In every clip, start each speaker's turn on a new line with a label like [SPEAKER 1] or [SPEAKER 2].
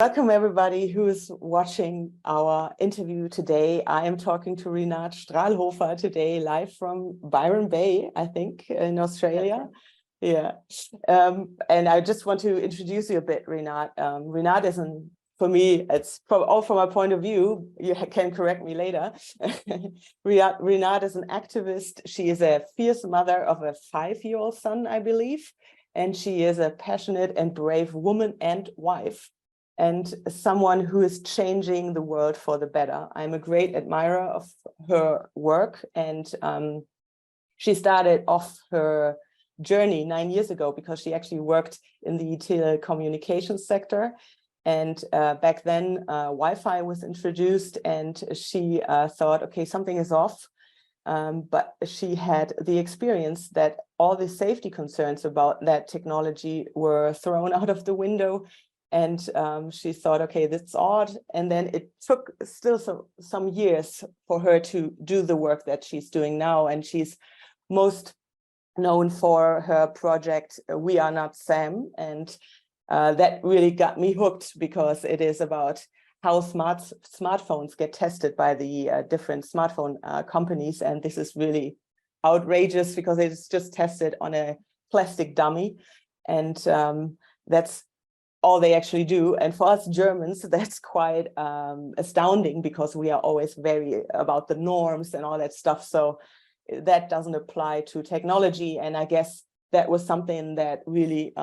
[SPEAKER 1] Welcome everybody who's watching our interview today. I am talking to Rinat Strahlhofer today, live from Byron Bay, I think, in Australia. Yeah. And I just want to introduce you a bit, Rinat. Rinat is, for me, it's all from my point of view, you can correct me later. Rinat is an activist. She is a fierce mother of a 5-year-old son, I believe. And she is a passionate and brave woman and wife, and someone who is changing the world for the better. I'm a great admirer of her work, and she started off her journey 9 years ago because she actually worked in the telecommunications sector. And back then, Wi-Fi was introduced, and she thought, okay, something is off. But she had the experience that all the safety concerns about that technology were thrown out of the window. And she thought, okay, that's odd. And then it took still some years for her to do the work that she's doing now. And she's most known for her project, We Are Not Sam. And that really got me hooked, because it is about how smartphones get tested by the different smartphone companies. And this is really outrageous because it's just tested on a plastic dummy. And that's all they actually do. And for us Germans, that's quite astounding, because we are always very about the norms and all that stuff. So that doesn't apply to technology. And I guess that was something that really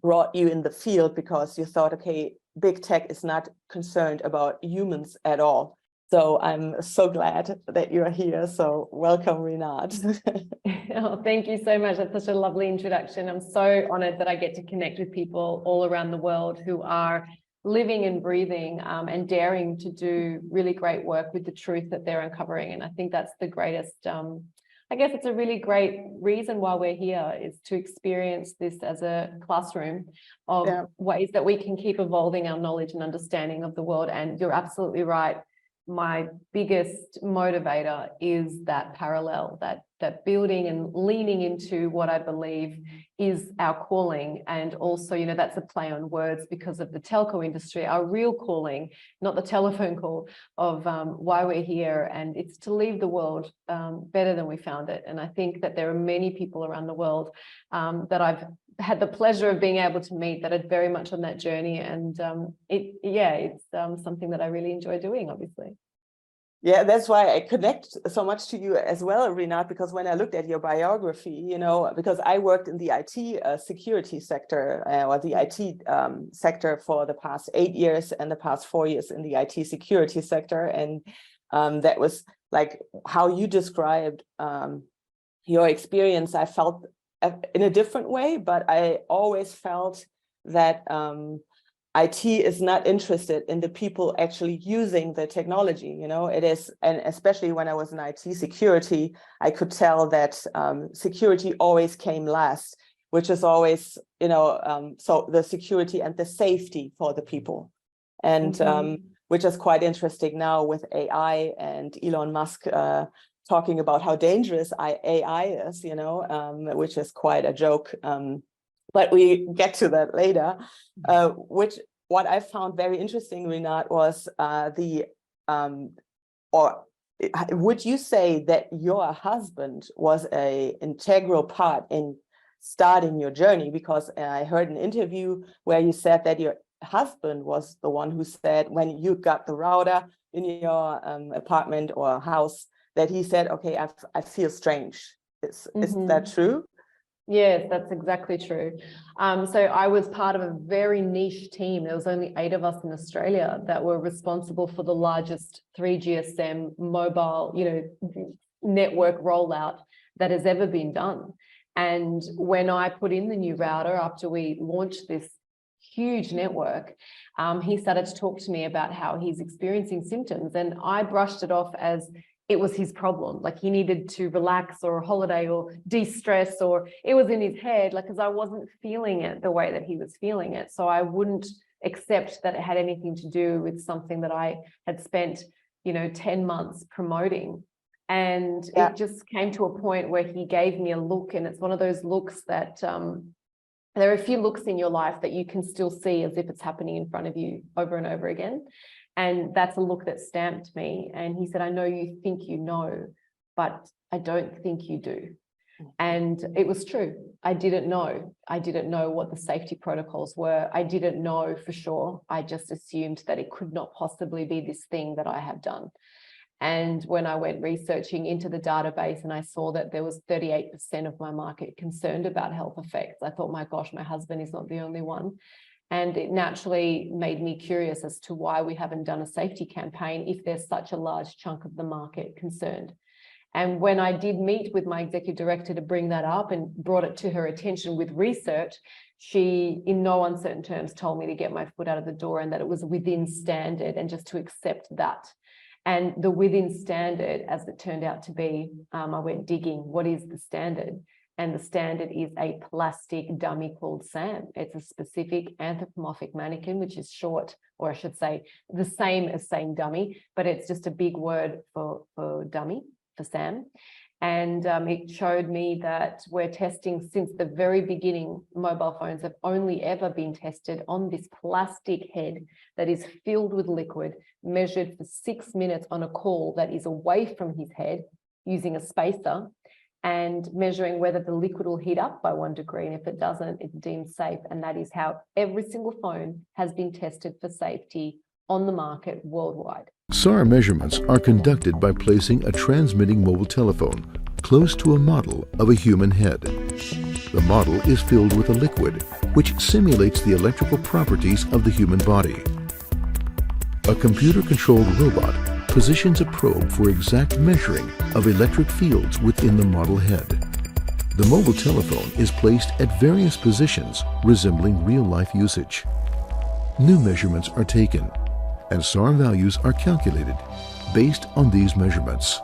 [SPEAKER 1] brought you in the field, because you thought, okay, big tech is not concerned about humans at all. So I'm so glad that you're here. So welcome, Rinat.
[SPEAKER 2] Oh, thank you so much. That's such a lovely introduction. I'm so honored that I get to connect with people all around the world who are living and breathing and daring to do really great work with the truth that they're uncovering. And I think that's the greatest, I guess it's a really great reason why we're here, is to experience this as a classroom of ways that we can keep evolving our knowledge and understanding of the world. And you're absolutely right. My biggest motivator is that parallel, that building and leaning into what I believe is our calling. And also, you know, that's a play on words because of the telco industry, our real calling, not the telephone call, of why we're here. And it's to leave the world better than we found it. And I think that there are many people around the world that I've had the pleasure of being able to meet that are very much on that journey. And it's something that I really enjoy doing, obviously.
[SPEAKER 1] Yeah, that's why I connect so much to you as well, Rinat, because when I looked at your biography, you know, because I worked in the IT security sector or the IT sector for the past 8 years and the past 4 years in the IT security sector. And that was like how you described your experience. I felt in a different way, but I always felt that IT is not interested in the people actually using the technology. You know, it is, and especially when I was in IT security, I could tell that security always came last, which is always, you know, so the security and the safety for the people. And which is quite interesting now with AI and Elon Musk talking about how dangerous AI is, you know, which is quite a joke. But we get to that later. What I found very interesting, Rinat, was or would you say that your husband was an integral part in starting your journey? Because I heard an interview where you said that your husband was the one who said, when you got the router in your apartment or house, that he said, okay, I feel strange. Is that true?
[SPEAKER 2] Yes, that's exactly true. So I was part of a very niche team. There was only 8 of us in Australia that were responsible for the largest 3GSM mobile, you know, network rollout that has ever been done. And when I put in the new router after we launched this huge network, he started to talk to me about how he's experiencing symptoms, and I brushed it off as it was his problem, like he needed to relax or holiday or de-stress, or it was in his head, like, because I wasn't feeling it the way that he was feeling it. So I wouldn't accept that it had anything to do with something that I had spent, you know, 10 months promoting. And it just came to a point where he gave me a look, and it's one of those looks that there are a few looks in your life that you can still see as if it's happening in front of you over and over again. And that's a look that stamped me. And he said, I know you think you know, but I don't think you do. And it was true. I didn't know. I didn't know what the safety protocols were. I didn't know for sure. I just assumed that it could not possibly be this thing that I have done. And when I went researching into the database and I saw that there was 38% of my market concerned about health effects, I thought, my gosh, my husband is not the only one. And it naturally made me curious as to why we haven't done a safety campaign if there's such a large chunk of the market concerned. And when I did meet with my executive director to bring that up and brought it to her attention with research, she, in no uncertain terms, told me to get my foot out of the door and that it was within standard and just to accept that. And the within standard, as it turned out to be, I went digging, what is the standard? And the standard is a plastic dummy called Sam. It's a specific anthropomorphic mannequin, which is short, or I should say the same as saying dummy, but it's just a big word for dummy, for Sam. And it showed me that we're testing since the very beginning. Mobile phones have only ever been tested on this plastic head that is filled with liquid, measured for 6 minutes on a call that is away from his head using a spacer, and measuring whether the liquid will heat up by 1 degree. And if it doesn't, it's deemed safe. And that is how every single phone has been tested for safety on the market worldwide.
[SPEAKER 3] SAR measurements are conducted by placing a transmitting mobile telephone close to a model of a human head. The model is filled with a liquid which simulates the electrical properties of the human body. A computer-controlled robot positions a probe for exact measuring of electric fields within the model head. The mobile telephone is placed at various positions resembling real-life usage. New measurements are taken, and SAR values are calculated based on these measurements.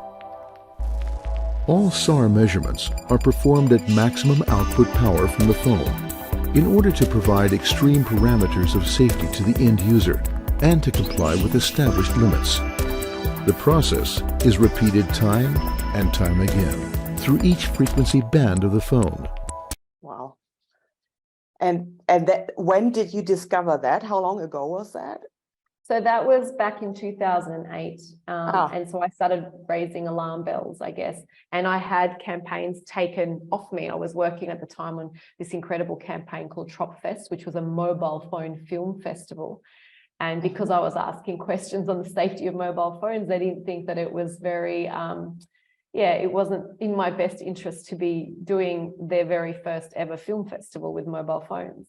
[SPEAKER 3] All SAR measurements are performed at maximum output power from the phone in order to provide extreme parameters of safety to the end user and to comply with established limits. The process is repeated time and time again through each frequency band of the phone.
[SPEAKER 1] Wow. And when did you discover that? How long ago was that?
[SPEAKER 2] So that was back in 2008. And so I started raising alarm bells, I guess. And I had campaigns taken off me. I was working at the time on this incredible campaign called Tropfest, which was a mobile phone film festival. And because I was asking questions on the safety of mobile phones, they didn't think that it was very, it wasn't in my best interest to be doing their very first ever film festival with mobile phones.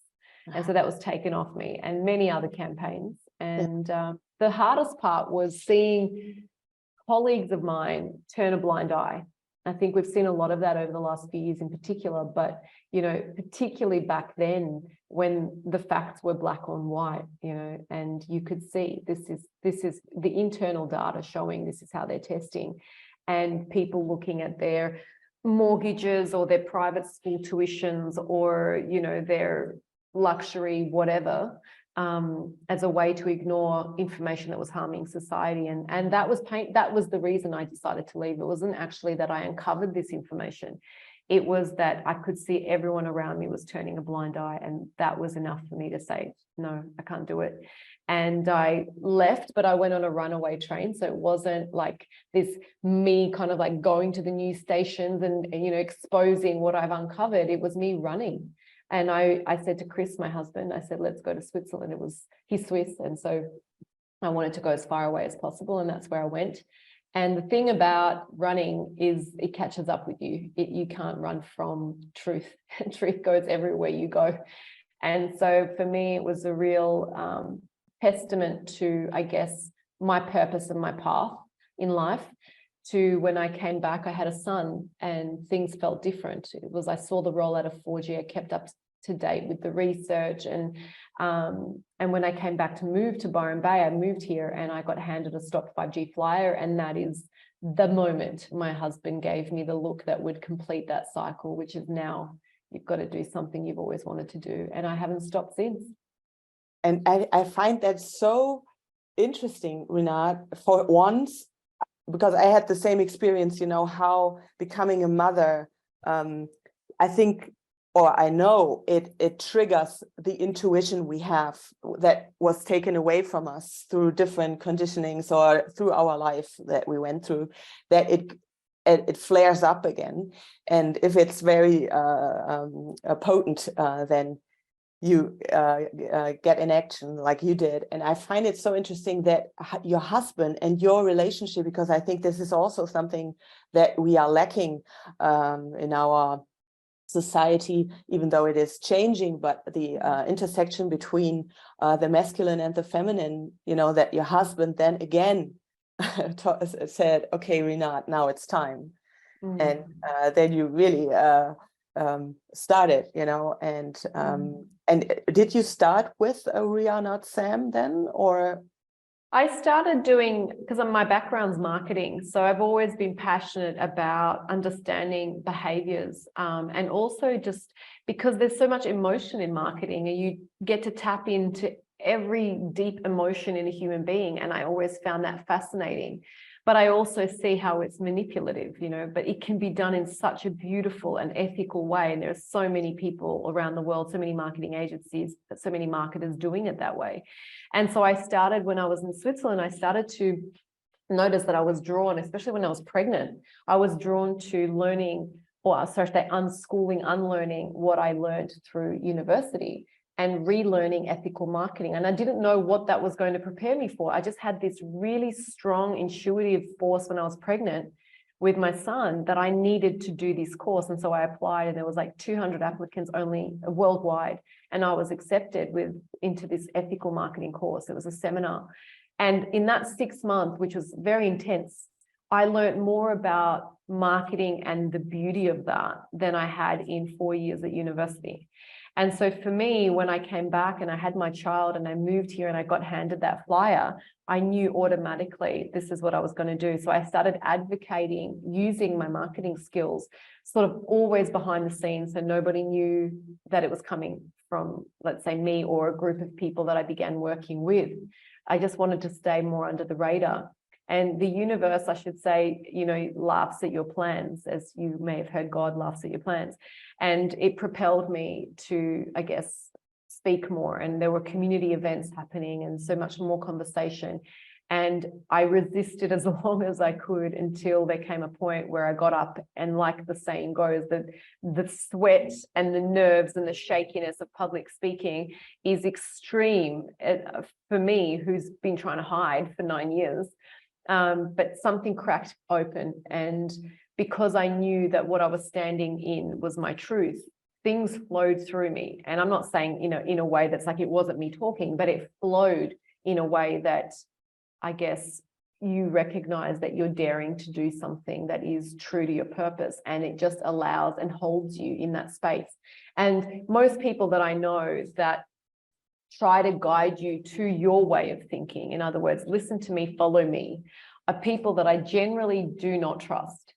[SPEAKER 2] And so that was taken off me and many other campaigns. And the hardest part was seeing colleagues of mine turn a blind eye. I think we've seen a lot of that over the last few years in particular, but, you know, particularly back then when the facts were black on white, you know, and you could see this is the internal data showing this is how they're testing, and people looking at their mortgages or their private school tuitions or, you know, their luxury, whatever, as a way to ignore information that was harming society. And that was the reason I decided to leave. It wasn't actually that I uncovered this information. It was that I could see everyone around me was turning a blind eye, and that was enough for me to say, no, I can't do it. And I left, but I went on a runaway train. So it wasn't like this me kind of like going to the news stations and you know, exposing what I've uncovered. It was me running. And I said to Chris, my husband, I said, let's go to Switzerland. He's Swiss. And so I wanted to go as far away as possible. And that's where I went. And the thing about running is it catches up with you. You can't run from truth. Truth goes everywhere you go. And so for me, it was a real testament to, I guess, my purpose and my path in life. To when I came back, I had a son and things felt different. It was, I saw the rollout of 4G, I kept up to date with the research. And when I came back to move to Byron Bay, I moved here and I got handed a Stop 5G flyer. And that is the moment my husband gave me the look that would complete that cycle, which is now you've got to do something you've always wanted to do. And I haven't stopped since.
[SPEAKER 1] And I find that so interesting, Rinat, for once, because I had the same experience, you know, how becoming a mother, I think or I know it triggers the intuition we have that was taken away from us through different conditionings or through our life that we went through, that it flares up again. And if it's very potent, then you get in action like you did. And I find it so interesting that your husband and your relationship, because I think this is also something that we are lacking in our society, even though it is changing, but the intersection between the masculine and the feminine, you know, that your husband then again said, okay, Rinat, now it's time. And then you really started, you know, and did you start with Rinat Sam then, or?
[SPEAKER 2] I started doing, because my background's marketing, so I've always been passionate about understanding behaviors, and also just because there's so much emotion in marketing, and you get to tap into every deep emotion in a human being, and I always found that fascinating. But I also see how it's manipulative, you know, but it can be done in such a beautiful and ethical way. And there are so many people around the world, so many marketing agencies, so many marketers doing it that way. And so I started when I was in Switzerland, I started to notice that I was drawn, especially when I was pregnant, I was drawn to learning, or sorry, unschooling, unlearning what I learned through university, and relearning ethical marketing. And I didn't know what that was going to prepare me for. I just had this really strong intuitive force when I was pregnant with my son that I needed to do this course. And so I applied, and there was like 200 applicants only worldwide. And I was accepted into this ethical marketing course. It was a seminar. And in that 6 months, which was very intense, I learned more about marketing and the beauty of that than I had in 4 years at university. And so for me, when I came back and I had my child and I moved here and I got handed that flyer, I knew automatically this is what I was going to do. So I started advocating using my marketing skills, sort of always behind the scenes, so nobody knew that it was coming from, let's say, me or a group of people that I began working with. I just wanted to stay more under the radar. And the universe, I should say, you know, laughs at your plans, as you may have heard, God laughs at your plans. And it propelled me to, I guess, speak more. And there were community events happening and so much more conversation. And I resisted as long as I could until there came a point where I got up, and like the saying goes, that the sweat and the nerves and the shakiness of public speaking is extreme for me, who's been trying to hide for 9 years. But something cracked open, and because I knew that what I was standing in was my truth, things flowed through me. And I'm not saying, you know, in a way that's like it wasn't me talking, but it flowed in a way that I guess you recognize that you're daring to do something that is true to your purpose, and it just allows and holds you in that space. And most people that I know that try to guide you to your way of thinking, in other words, listen to me, follow me, are people that I generally do not trust.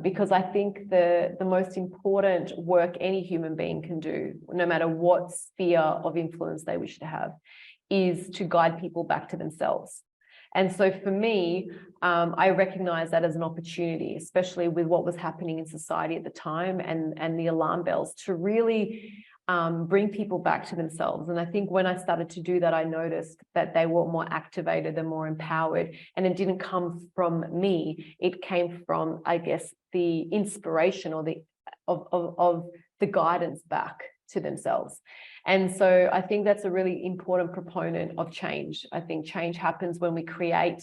[SPEAKER 2] Because I think the most important work any human being can do, no matter what sphere of influence they wish to have, is to guide people back to themselves. And so for me, I recognize that as an opportunity, especially with what was happening in society at the time, and the alarm bells, to really bring people back to themselves. And I think when I started to do that, I noticed that they were more activated and more empowered. And it didn't come from me. It came from, I guess, the inspiration or of the guidance back to themselves. And so I think that's a really important proponent of change. I think change happens when we create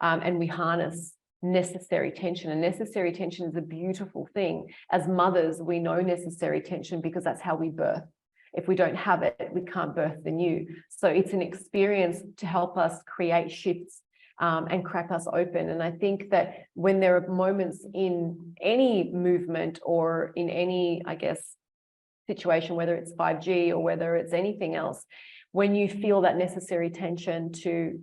[SPEAKER 2] and we harness necessary tension. And necessary tension is a beautiful thing. As mothers, we know necessary tension because that's how we birth. If we don't have it, we can't birth the new. So it's an experience to help us create shifts and crack us open. And I think that when there are moments in any movement or in any, I guess, situation, whether it's 5G or whether it's anything else, when you feel that necessary tension to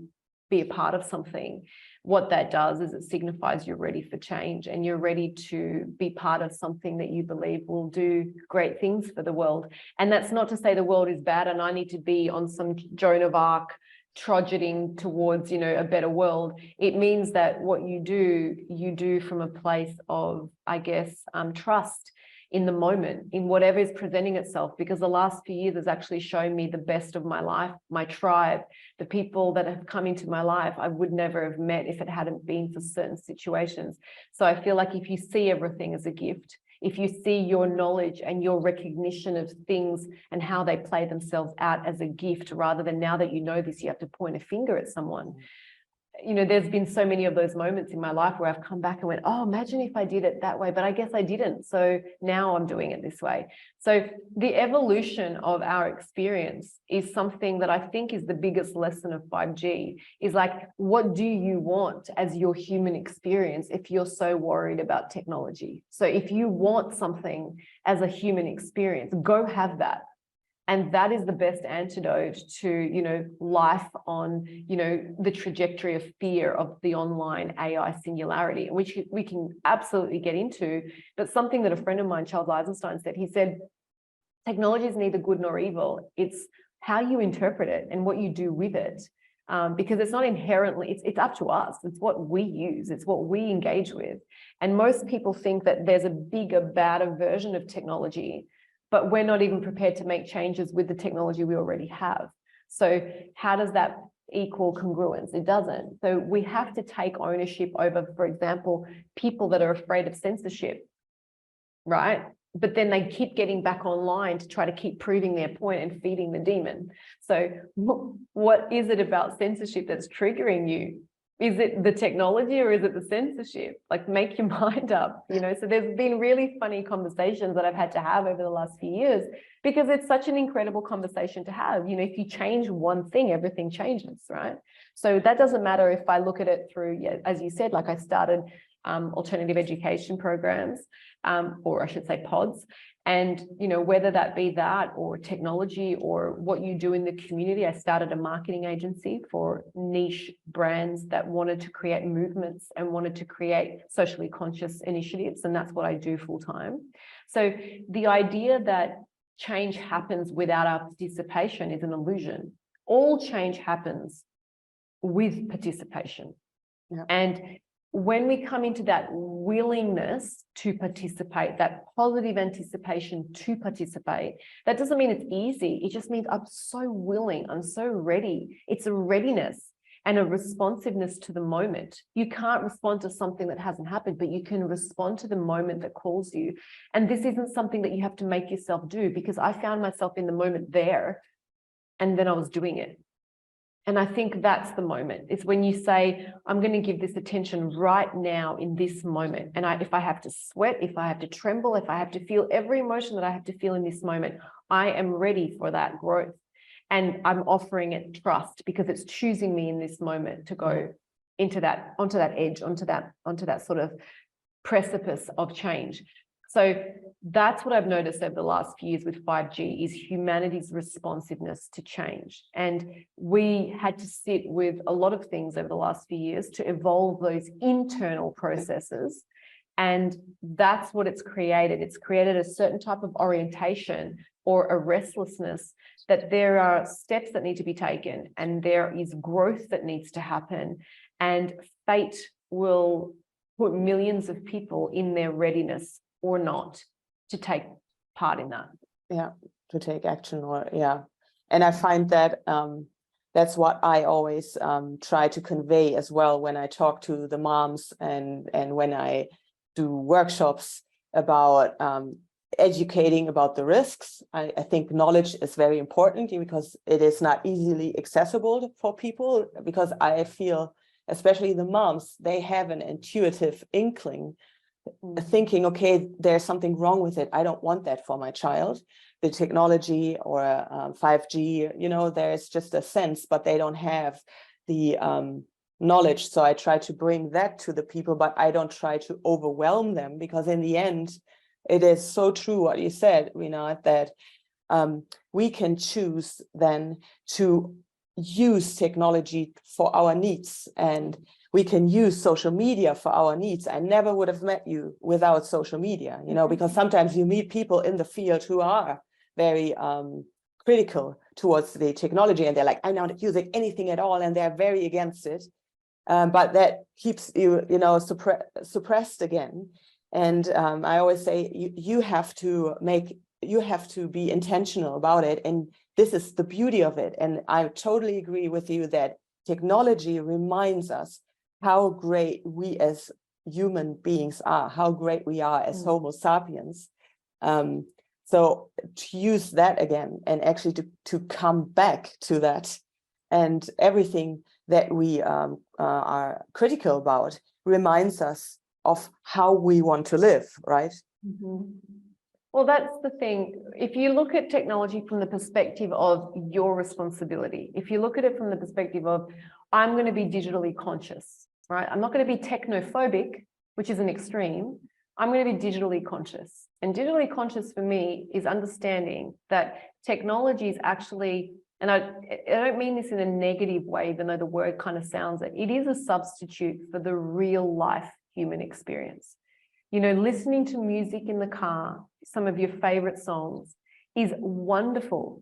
[SPEAKER 2] be a part of something, what that does is it signifies you're ready for change, and you're ready to be part of something that you believe will do great things for the world. And that's not to say the world is bad and I need to be on some Joan of Arc trudging towards, you know, a better world. It means that what you do from a place of, I guess, trust in the moment, in whatever is presenting itself, because the last few years has actually shown me the best of my life, my tribe, the people that have come into my life I would never have met if it hadn't been for certain situations. So I feel like if you see everything as a gift, if you see your knowledge and your recognition of things and how they play themselves out as a gift, rather than now that you know this, you have to point a finger at someone. You know, there's been so many of those moments in my life where I've come back and went, oh, imagine if I did it that way, but I guess I didn't. So now I'm doing it this way. So the evolution of our experience is something that I think is the biggest lesson of 5G, is like, what do you want as your human experience if you're so worried about technology? So if you want something as a human experience, go have that. And that is the best antidote to, you know, life on, you know, the trajectory of fear of the online AI singularity, which we can absolutely get into. But something that a friend of mine, Charles Eisenstein, said, he said, technology is neither good nor evil. It's how you interpret it and what you do with it. Because it's not inherently, it's up to us. It's what we use. It's what we engage with. And most people think that there's a bigger, badder version of technology, but we're not even prepared to make changes with the technology we already have. So how does that equal congruence? It doesn't. So we have to take ownership over, for example, people that are afraid of censorship, right? But then they keep getting back online to try to keep proving their point and feeding the demon. So what is it about censorship that's triggering you? Is it the technology or is it the censorship? Like, make your mind up, you know? So there's been really funny conversations that I've had to have over the last few years, because it's such an incredible conversation to have. You know, if you change one thing, everything changes, right? So that doesn't matter if I look at it through, yeah, as you said, like I started alternative education programs, or I should say pods. And, you know, whether that be that or technology or what you do in the community, I started a marketing agency for niche brands that wanted to create movements and wanted to create socially conscious initiatives. And that's what I do full time. So the idea that change happens without our participation is an illusion. All change happens with participation. Yeah. And when we come into that willingness to participate, that positive anticipation to participate, that doesn't mean it's easy. It just means I'm so willing, I'm so ready. It's a readiness and a responsiveness to the moment. You can't respond to something that hasn't happened, but you can respond to the moment that calls you. And this isn't something that you have to make yourself do, because I found myself in the moment there, and then I was doing it. And I think that's the moment. It's when you say, I'm going to give this attention right now in this moment. And if I have to sweat, if I have to tremble, if I have to feel every emotion that I have to feel in this moment, I am ready for that growth. And I'm offering it trust, because it's choosing me in this moment to go into that, onto that edge, onto that sort of precipice of change. So that's what I've noticed over the last few years with 5G, is humanity's responsiveness to change. And we had to sit with a lot of things over the last few years to evolve those internal processes. And that's what it's created. It's created a certain type of orientation or a restlessness, that there are steps that need to be taken and there is growth that needs to happen. And fate will put millions of people in their readiness or not to take part in that.
[SPEAKER 1] Yeah, to take action, or yeah. And I find that that's what I always try to convey as well when I talk to the moms and when I do workshops about educating about the risks. I think knowledge is very important, because it is not easily accessible for people, because I feel, especially the moms, they have an intuitive inkling, thinking, okay, there's something wrong with it. I don't want that for my child. The technology or 5G, you know, there's just a sense, but they don't have the knowledge. So I try to bring that to the people, but I don't try to overwhelm them, because in the end, it is so true what you said, Rinat, that we can choose then to use technology for our needs, and we can use social media for our needs. I never would have met you without social media, you know, because sometimes you meet people in the field who are very critical towards the technology, and they're like, I'm not using anything at all, and they're very against it. But that keeps you, you know, suppressed again. And I always say you have to be intentional about it. And this is the beauty of it. And I totally agree with you that technology reminds us how great we as human beings are, how great we are as Homo sapiens. So to use that again and actually to come back to that, and everything that we are critical about reminds us of how we want to live, right?
[SPEAKER 2] Mm-hmm. Well, that's the thing. If you look at technology from the perspective of your responsibility, if you look at it from the perspective of, I'm going to be digitally conscious, right? I'm not going to be technophobic, which is an extreme. I'm going to be digitally conscious. And digitally conscious for me is understanding that technology is actually, and I don't mean this in a negative way, even though the word kind of sounds it, it is a substitute for the real life human experience. You know, listening to music in the car, some of your favorite songs, is wonderful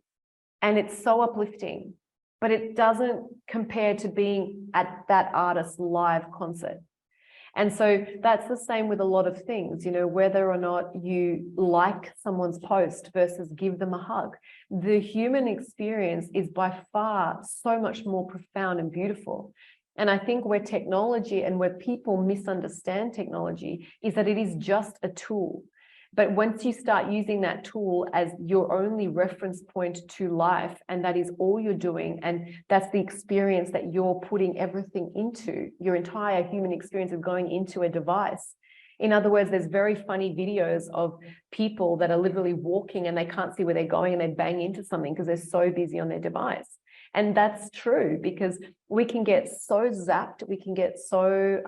[SPEAKER 2] and it's so uplifting, but it doesn't compare to being at that artist's live concert. And so that's the same with a lot of things, you know, whether or not you like someone's post versus give them a hug. The human experience is by far so much more profound and beautiful. And I think where technology and where people misunderstand technology is that it is just a tool. But once you start using that tool as your only reference point to life, and that is all you're doing, and that's the experience that you're putting everything into, your entire human experience of going into a device. In other words, there's very funny videos of people that are literally walking and they can't see where they're going and they bang into something because they're so busy on their device. And that's true, because we can get so zapped, we can get so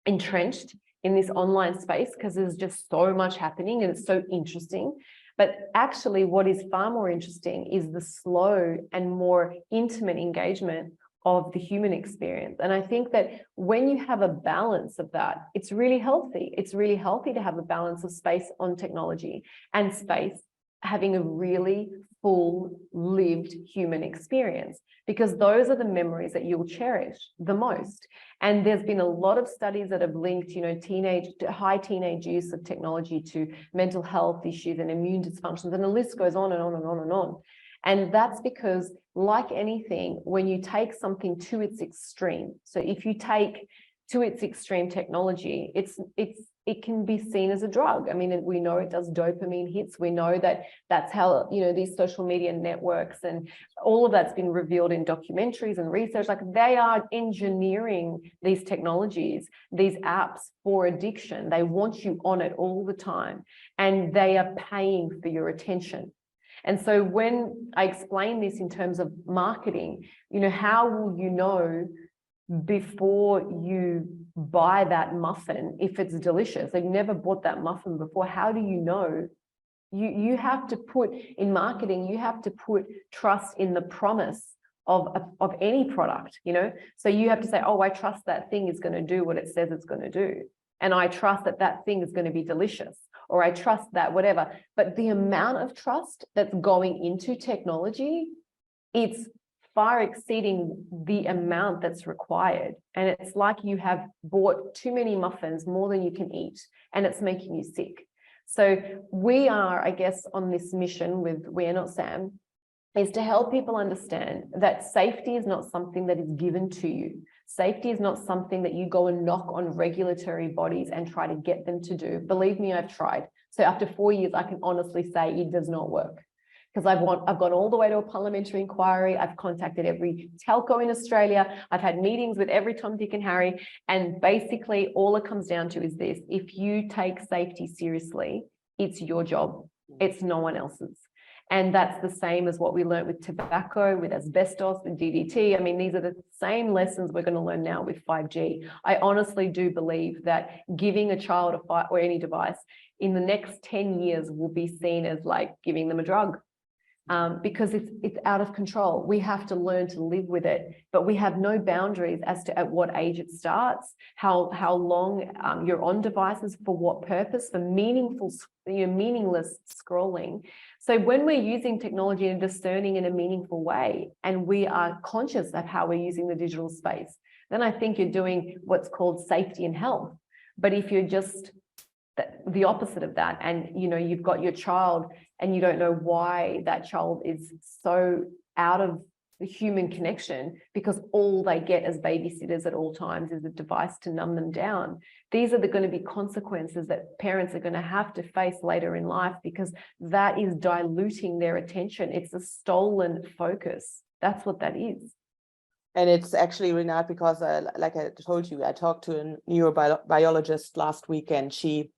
[SPEAKER 2] entrenched in this online space because there's just so much happening and it's so interesting. But actually what is far more interesting is the slow and more intimate engagement of the human experience. And I think that when you have a balance of that, it's really healthy. It's really healthy to have a balance of space on technology and space having a really full lived human experience, because those are the memories that you'll cherish the most. And there's been a lot of studies that have linked, you know, high teenage use of technology to mental health issues and immune dysfunctions, and the list goes on and on and on and on. And that's because, like anything, when you take something to its extreme, so if you take to its extreme technology, it can be seen as a drug. I mean, we know it does dopamine hits. We know that that's how, you know, these social media networks and all of that's been revealed in documentaries and research. Like, they are engineering these technologies, these apps for addiction. They want you on it all the time, and they are paying for your attention. And so when I explain this in terms of marketing, you know, how will you know before you buy that muffin if it's delicious? They've never bought that muffin before. How do you know? You have to put, in marketing, you have to put trust in the promise of any product, you know? So you have to say, oh, I trust that thing is going to do what it says it's going to do. And I trust that that thing is going to be delicious, or I trust that whatever. But the amount of trust that's going into technology, it's far exceeding the amount that's required. And it's like you have bought too many muffins, more than you can eat, and it's making you sick. So we are, I guess, on this mission with We Are Not Sam, is to help people understand that safety is not something that is given to you. Safety is not something that you go and knock on regulatory bodies and try to get them to do. Believe me, I've tried. So after 4 years, I can honestly say it does not work. Because I've gone all the way to a parliamentary inquiry. I've contacted every telco in Australia. I've had meetings with every Tom, Dick and Harry. And basically all it comes down to is this: if you take safety seriously, it's your job. It's no one else's. And that's the same as what we learned with tobacco, with asbestos, with DDT. I mean, these are the same lessons we're going to learn now with 5G. I honestly do believe that giving a child or any device in the next 10 years will be seen as like giving them a drug. Because it's out of control. We have to learn to live with it, but we have no boundaries as to at what age it starts, how long you're on devices, for what purpose, for meaningless scrolling. So when we're using technology and discerning in a meaningful way, and we are conscious of how we're using the digital space, then I think you're doing what's called safety and health. But if you're just the opposite of that. And, you know, you've got your child and you don't know why that child is so out of the human connection, because all they get as babysitters at all times is a device to numb them down. These are going to be consequences that parents are going to have to face later in life, because that is diluting their attention. It's a stolen focus. That's what that is.
[SPEAKER 1] And it's actually, Rinat, because like I told you, I talked to a neurobiologist last week, and she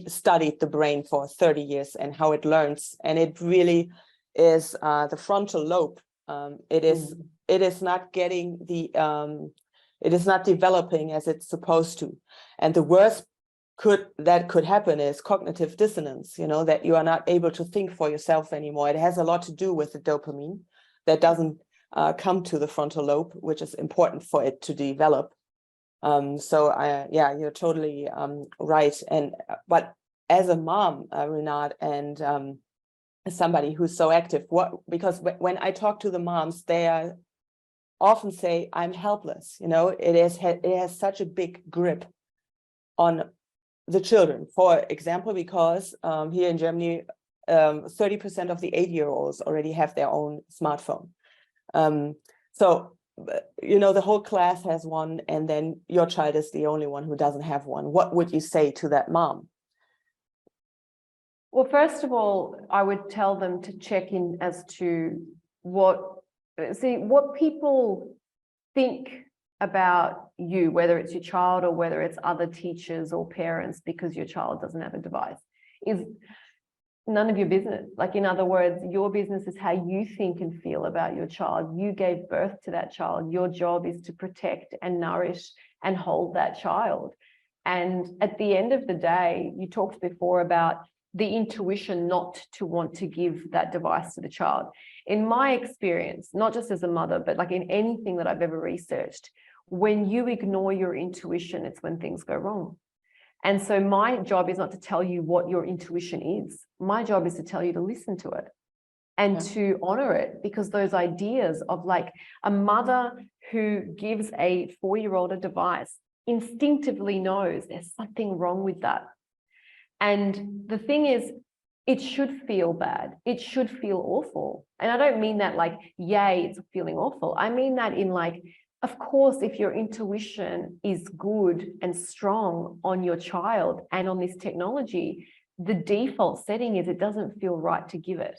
[SPEAKER 1] studied the brain for 30 years and how it learns. And it really is the frontal lobe. It is not getting the, it is not developing as it's supposed to. And the worst that could happen is cognitive dissonance, you know, that you are not able to think for yourself anymore. It has a lot to do with the dopamine that doesn't come to the frontal lobe, which is important for it to develop. Yeah, you're totally right. And but as a mom, Rinat, and somebody who's so active, because when I talk to the moms, they often say, "I'm helpless." You know, it has such a big grip on the children. For example, because here in Germany, 30% of the 8-year-olds already have their own smartphone. So, you know, the whole class has one, and then your child is the only one who doesn't have one. What would you say to that mom?
[SPEAKER 2] Well, first of all, I would tell them to check in as to what people think about you, whether it's your child or whether it's other teachers or parents, because your child doesn't have a device, is none of your business. Like, in other words, your business is how you think and feel about your child. You gave birth to that child. Your job is to protect and nourish and hold that child. And at the end of the day, you talked before about the intuition not to want to give that device to the child. In my experience, not just as a mother, but like in anything that I've ever researched, when you ignore your intuition, it's when things go wrong. And so my job is not to tell you what your intuition is. My job is to tell you to listen to it and to honor it, because those ideas of like a mother who gives a 4-year-old a device instinctively knows there's something wrong with that. And the thing is, it should feel bad. It should feel awful. And I don't mean that like, yay, it's feeling awful. I mean that in like, of course, if your intuition is good and strong on your child and on this technology, the default setting is it doesn't feel right to give it.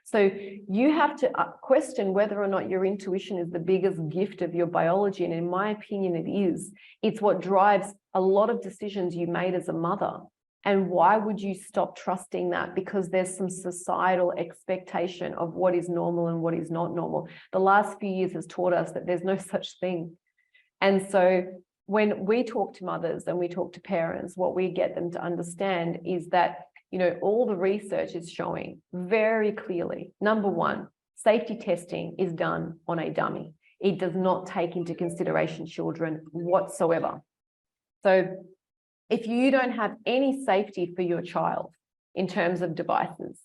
[SPEAKER 2] So you have to question whether or not your intuition is the biggest gift of your biology. And in my opinion, it is. It's what drives a lot of decisions you made as a mother. And why would you stop trusting that? Because there's some societal expectation of what is normal and what is not normal. The last few years has taught us that there's no such thing. And so when we talk to mothers and we talk to parents, what we get them to understand is that, you know, all the research is showing very clearly, number one, safety testing is done on a dummy. It does not take into consideration children whatsoever. So if you don't have any safety for your child in terms of devices,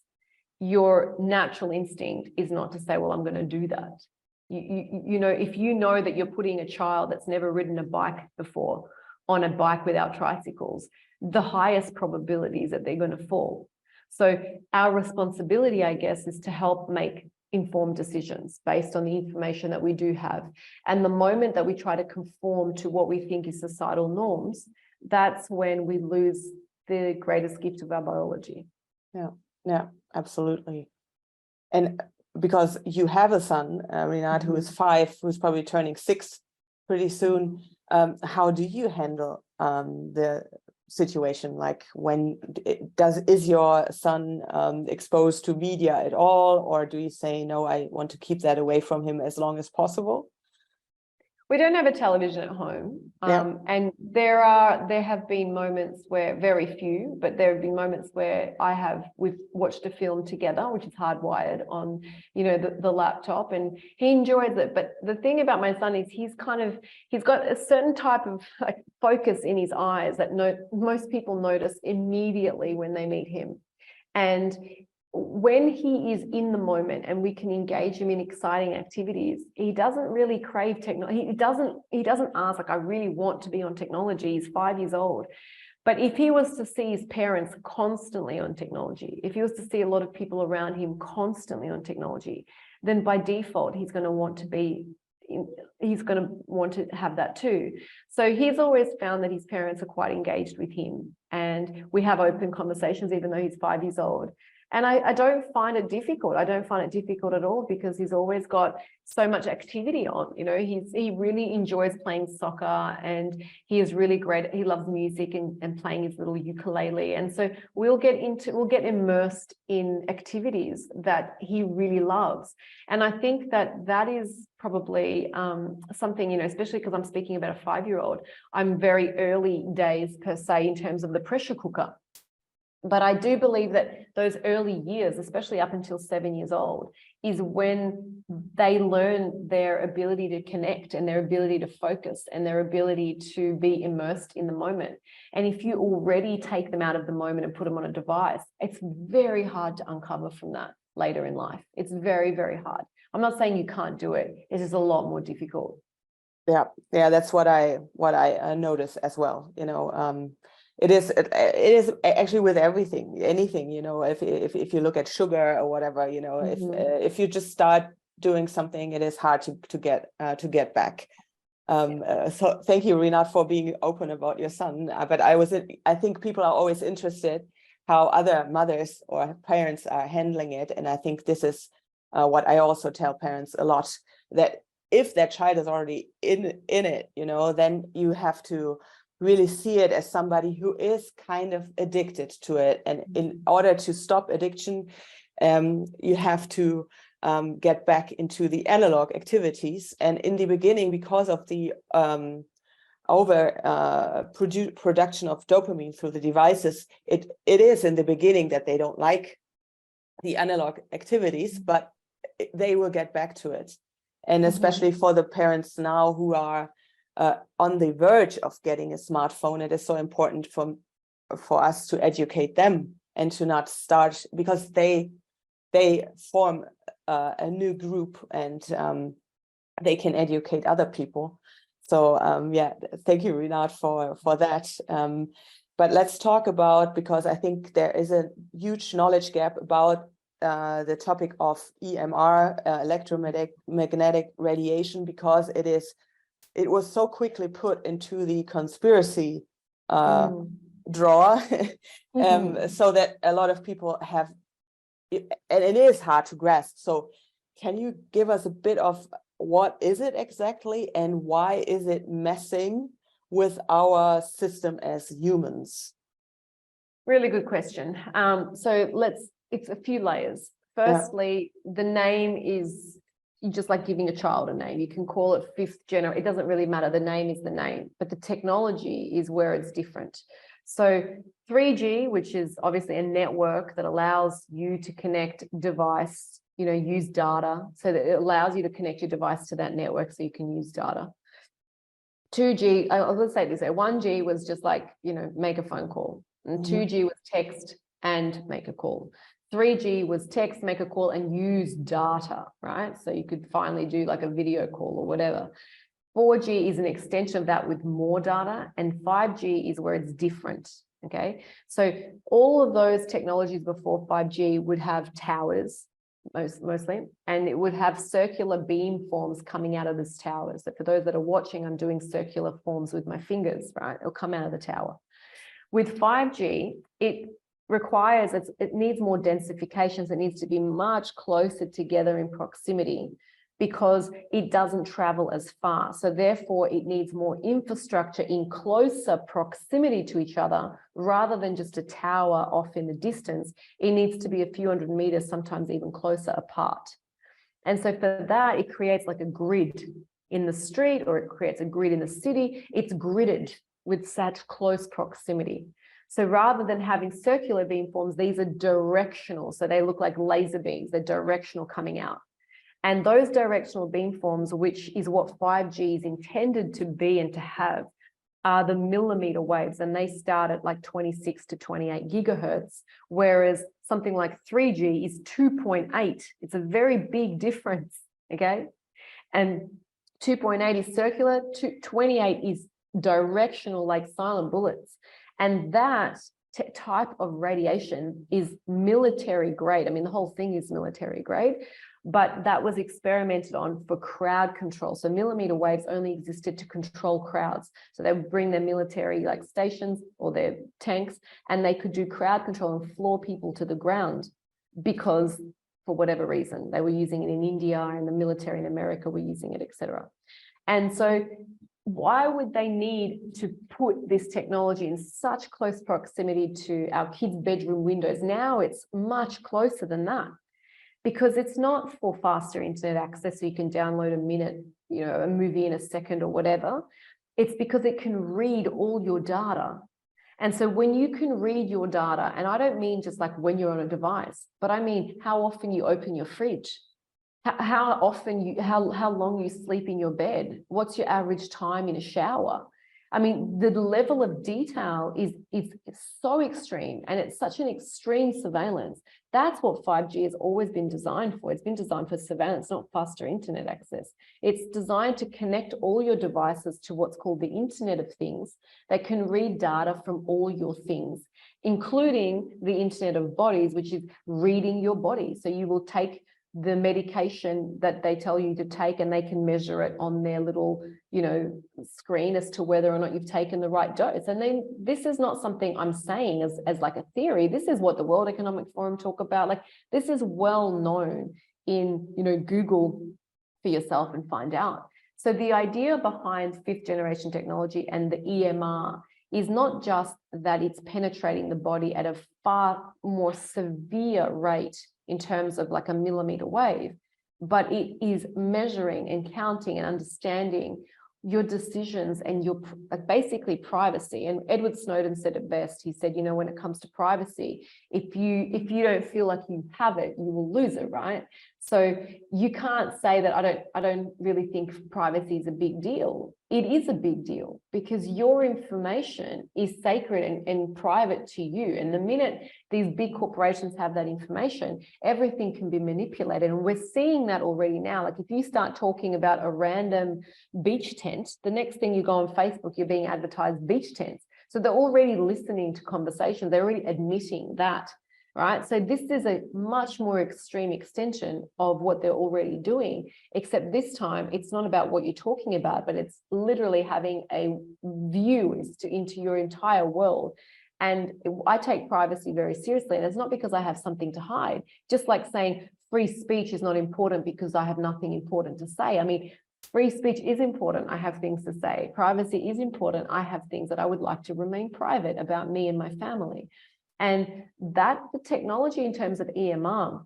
[SPEAKER 2] your natural instinct is not to say, well, I'm going to do that. You know, if you know that you're putting a child that's never ridden a bike before on a bike without tricycles, the highest probability is that they're going to fall. So our responsibility, I guess, is to help make informed decisions based on the information that we do have. And the moment that we try to conform to what we think is societal norms, that's when we lose the greatest gift of our biology.
[SPEAKER 1] Yeah, absolutely. And because you have a son, Rinat, who is 5, who's probably turning 6 pretty soon, how do you handle the situation? Like, when is your son exposed to media at all, or do you say, no, I want to keep that away from him as long as possible?
[SPEAKER 2] We don't have a television at home. And there have been moments where, very few, but there have been moments where we've watched a film together, which is hardwired on, you know, the laptop, and he enjoys it. But the thing about my son is he's got a certain type of like focus in his eyes that most people notice immediately when they meet him. And when he is in the moment and we can engage him in exciting activities, he doesn't really crave technology. He doesn't ask, like, I really want to be on technology. He's 5 years old. But if he was to see his parents constantly on technology, if he was to see a lot of people around him constantly on technology, then by default, he's going to want to have that too. So he's always found that his parents are quite engaged with him, and we have open conversations, even though he's 5 years old. And I don't find it difficult. I don't find it difficult at all, because he's always got so much activity on. You know, he really enjoys playing soccer, and he is really great. He loves music and playing his little ukulele. And so we'll get immersed in activities that he really loves. And I think that is probably something, you know, especially because I'm speaking about a 5-year-old. I'm very early days per se in terms of the pressure cooker. But I do believe that those early years, especially up until 7 years old, is when they learn their ability to connect and their ability to focus and their ability to be immersed in the moment. And if you already take them out of the moment and put them on a device, it's very hard to uncover from that later in life. It's very, very hard. I'm not saying you can't do it. It's just a lot more difficult.
[SPEAKER 1] Yeah, that's what I notice as well. You know, it is actually with anything, you know, if you look at sugar or whatever, you know, if you just start doing something, it is hard to get back. So thank you, Rinat, for being open about your son. But I think people are always interested how other mothers or parents are handling it. And I think this is what I also tell parents a lot, that if that child is already in it, you know, then you have to really see it as somebody who is kind of addicted to it. And in order to stop addiction, you have to get back into the analog activities. And in the beginning, because of the production of dopamine through the devices, it is in the beginning that they don't like the analog activities, but they will get back to it. And especially for the parents now who are on the verge of getting a smartphone, it is so important for us to educate them and to not start, because they form a new group, and they can educate other people. So yeah, thank you, Rinat, for that. But let's talk about, because I think there is a huge knowledge gap about the topic of EMR, electromagnetic radiation, because it was so quickly put into the conspiracy drawer, so that a lot of people have, and it is hard to grasp. So can you give us a bit of what is it exactly, and why is it messing with our system as humans?
[SPEAKER 2] Really good question. So it's a few layers. Firstly, the name is just like giving a child a name. You can call it 5th generation. It doesn't really matter. The name is the name, but the technology is where it's different. So 3G, which is obviously a network that allows you to connect device, you know, use data, so that it allows you to connect your device to that network so you can use data. 2G, I was going to say this, 1G was just like, you know, make a phone call. And 2G was text and make a call. 3G was text, make a call, and use data, right? So you could finally do like a video call or whatever. 4G is an extension of that with more data, and 5G is where it's different, okay? So all of those technologies before 5G would have towers, mostly, and it would have circular beam forms coming out of these towers. So for those that are watching, I'm doing circular forms with my fingers, right? It'll come out of the tower. With 5G, it needs more densifications. It needs to be much closer together in proximity, because it doesn't travel as far. So therefore, it needs more infrastructure in closer proximity to each other, rather than just a tower off in the distance. It needs to be a few hundred meters, sometimes even closer apart. And so for that, it creates like a grid in the street, or it creates a grid in the city. It's gridded with such close proximity. So rather than having circular beamforms, these are directional. So they look like laser beams. They're directional coming out. And those directional beamforms, which is what 5G is intended to be and to have, are the millimeter waves. And they start at like 26 to 28 gigahertz, whereas something like 3G is 2.8. It's a very big difference, okay? And 2.8 is circular, 28 is directional, like silent bullets. And that type of radiation is military grade. I mean, the whole thing is military grade, but that was experimented on for crowd control. So millimeter waves only existed to control crowds. So they would bring their military like stations or their tanks, and they could do crowd control and floor people to the ground because for whatever reason, they were using it in India and the military in America were using it, etc. And so why would they need to put this technology in such close proximity to our kids' bedroom windows? Now it's much closer than that, because it's not for faster internet access so you can download a minute, you know, a movie in a second or whatever. It's because it can read all your data. And so when you can read your data, and I don't mean just like when you're on a device, but I mean how often you open your fridge, how often how long you sleep in your bed, what's your average time in a shower. I mean, the level of detail is so extreme, and it's such an extreme surveillance. That's what 5G has always been designed for. It's been designed for surveillance, not faster internet access. It's designed to connect all your devices to what's called the Internet of Things that can read data from all your things, including the Internet of Bodies, which is reading your body. So you will take the medication that they tell you to take, and they can measure it on their little, you know, screen as to whether or not you've taken the right dose. And then this is not something I'm saying as like a theory. This is what the World Economic Forum talk about. Like, this is well known in, you know, Google for yourself and find out. So the idea behind 5th generation technology and the EMR is not just that it's penetrating the body at a far more severe rate in terms of like a millimeter wave, but it is measuring and counting and understanding your decisions and your basically privacy. And Edward Snowden said it best. He said, you know, when it comes to privacy, if you don't feel like you have it, you will lose it, right? So you can't say that I don't really think privacy is a big deal. It is a big deal, because your information is sacred and private to you. And the minute these big corporations have that information, everything can be manipulated. And we're seeing that already now. Like, if you start talking about a random beach tent, the next thing you go on Facebook, you're being advertised beach tents. So they're already listening to conversations. They're already admitting that. Right? So this is a much more extreme extension of what they're already doing, except this time it's not about what you're talking about, but it's literally having a view into your entire world. And I take privacy very seriously, and it's not because I have something to hide. Just like saying free speech is not important because I have nothing important to say. I mean, free speech is important. I have things to say. Privacy is important. I have things that I would like to remain private about me and my family. And that the technology in terms of EMR,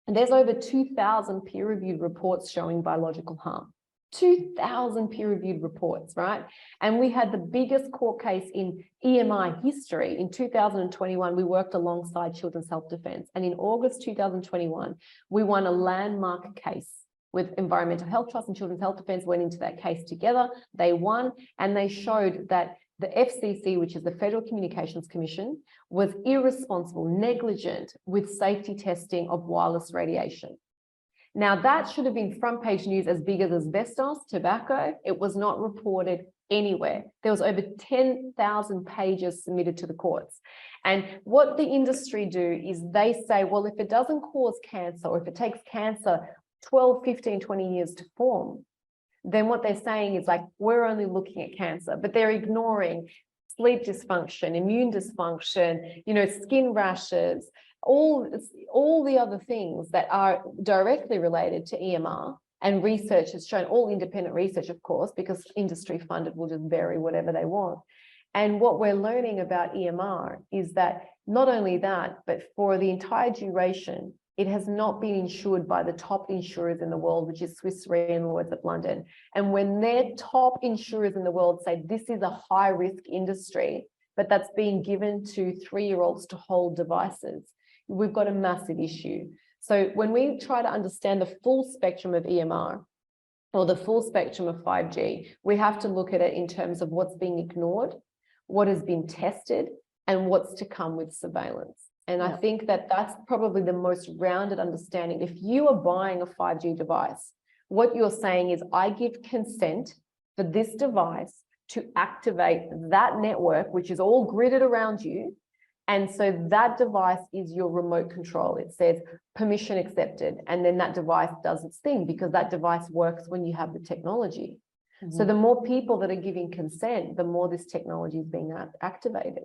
[SPEAKER 2] and there's over 2,000 peer-reviewed reports showing biological harm. 2,000 peer-reviewed reports, right? And we had the biggest court case in EMI history. In 2021, we worked alongside Children's Health Defence. And in August 2021, we won a landmark case with Environmental Health Trust and Children's Health Defence went into that case together. They won, and they showed that the FCC, which is the Federal Communications Commission, was irresponsible, negligent with safety testing of wireless radiation. Now, that should have been front page news as big as asbestos, tobacco. It was not reported anywhere. There was over 10,000 pages submitted to the courts. And what the industry do is they say, well, if it doesn't cause cancer, or if it takes cancer 12, 15, 20 years to form, then what they're saying is like, we're only looking at cancer, but they're ignoring sleep dysfunction, immune dysfunction, you know, skin rashes, all the other things that are directly related to EMR. And research has shown, all independent research, of course, because industry funded will just vary whatever they want. And what we're learning about EMR is that not only that, but for the entire duration, it has not been insured by the top insurers in the world, which is Swiss Re and Lloyd's of London. And when their top insurers in the world say this is a high-risk industry, but that's being given to 3-year-olds to hold devices, we've got a massive issue. So when we try to understand the full spectrum of EMR, or the full spectrum of 5G, we have to look at it in terms of what's being ignored, what has been tested, and what's to come with surveillance. And I think that that's probably the most rounded understanding. If you are buying a 5G device, what you're saying is, I give consent for this device to activate that network, which is all gridded around you. And so that device is your remote control. It says permission accepted. And then that device does its thing, because that device works when you have the technology. So the more people that are giving consent, the more this technology is being activated.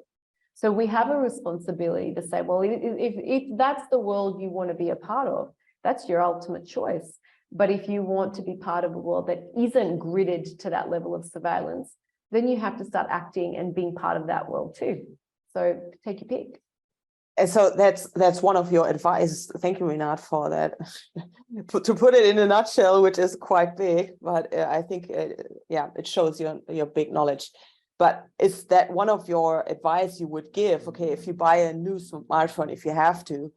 [SPEAKER 2] So we have a responsibility to say, well, if that's the world you want to be a part of, that's your ultimate choice. But if you want to be part of a world that isn't gridded to that level of surveillance, then you have to start acting and being part of that world too. So take your pick.
[SPEAKER 1] And so that's one of your advice. Thank you, Rinat, for that. To put it in a nutshell, which is quite big, but I think, yeah, it shows your big knowledge. But is that one of your advice you would give? Okay, if you buy a new smartphone, if you have to,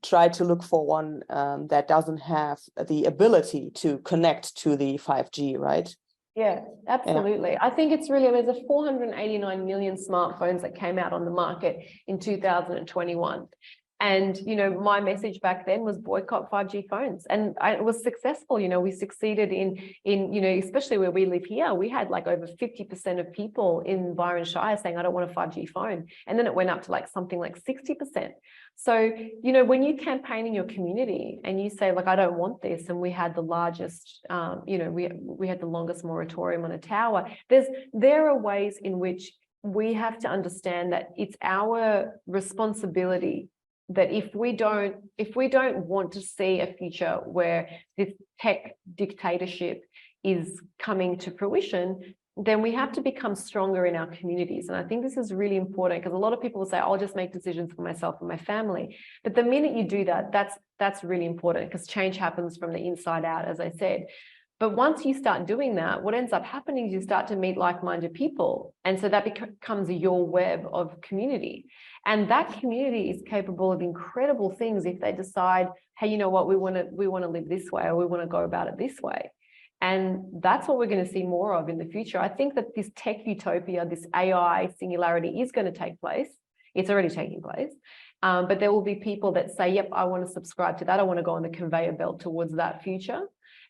[SPEAKER 1] try to look for one that doesn't have the ability to connect to the 5G, right?
[SPEAKER 2] Yeah, absolutely. Yeah. I think it's really, there's 489 million smartphones that came out on the market in 2021. And, you know, my message back then was boycott 5G phones. And it was successful. You know, we succeeded in, you know, especially where we live here, we had like over 50% of people in Byron Shire saying, I don't want a 5G phone. And then it went up to like something like 60%. So, you know, when you campaign in your community and you say, like, I don't want this, and we had the largest, you know, we had the longest moratorium on a tower, there are ways in which we have to understand that it's our responsibility that if we don't want to see a future where this tech dictatorship is coming to fruition, then we have to become stronger in our communities. And I think this is really important, because a lot of people will say, I'll just make decisions for myself and my family. But the minute you do that, that's really important, because change happens from the inside out, as I said. But once you start doing that, what ends up happening is you start to meet like-minded people. And so that becomes your web of community. And that community is capable of incredible things if they decide, hey, you know what, we want to live this way, or we want to go about it this way. And that's what we're going to see more of in the future. I think that this tech utopia, this AI singularity is going to take place. It's already taking place. But there will be people that say, yep, I want to subscribe to that. I want to go on the conveyor belt towards that future.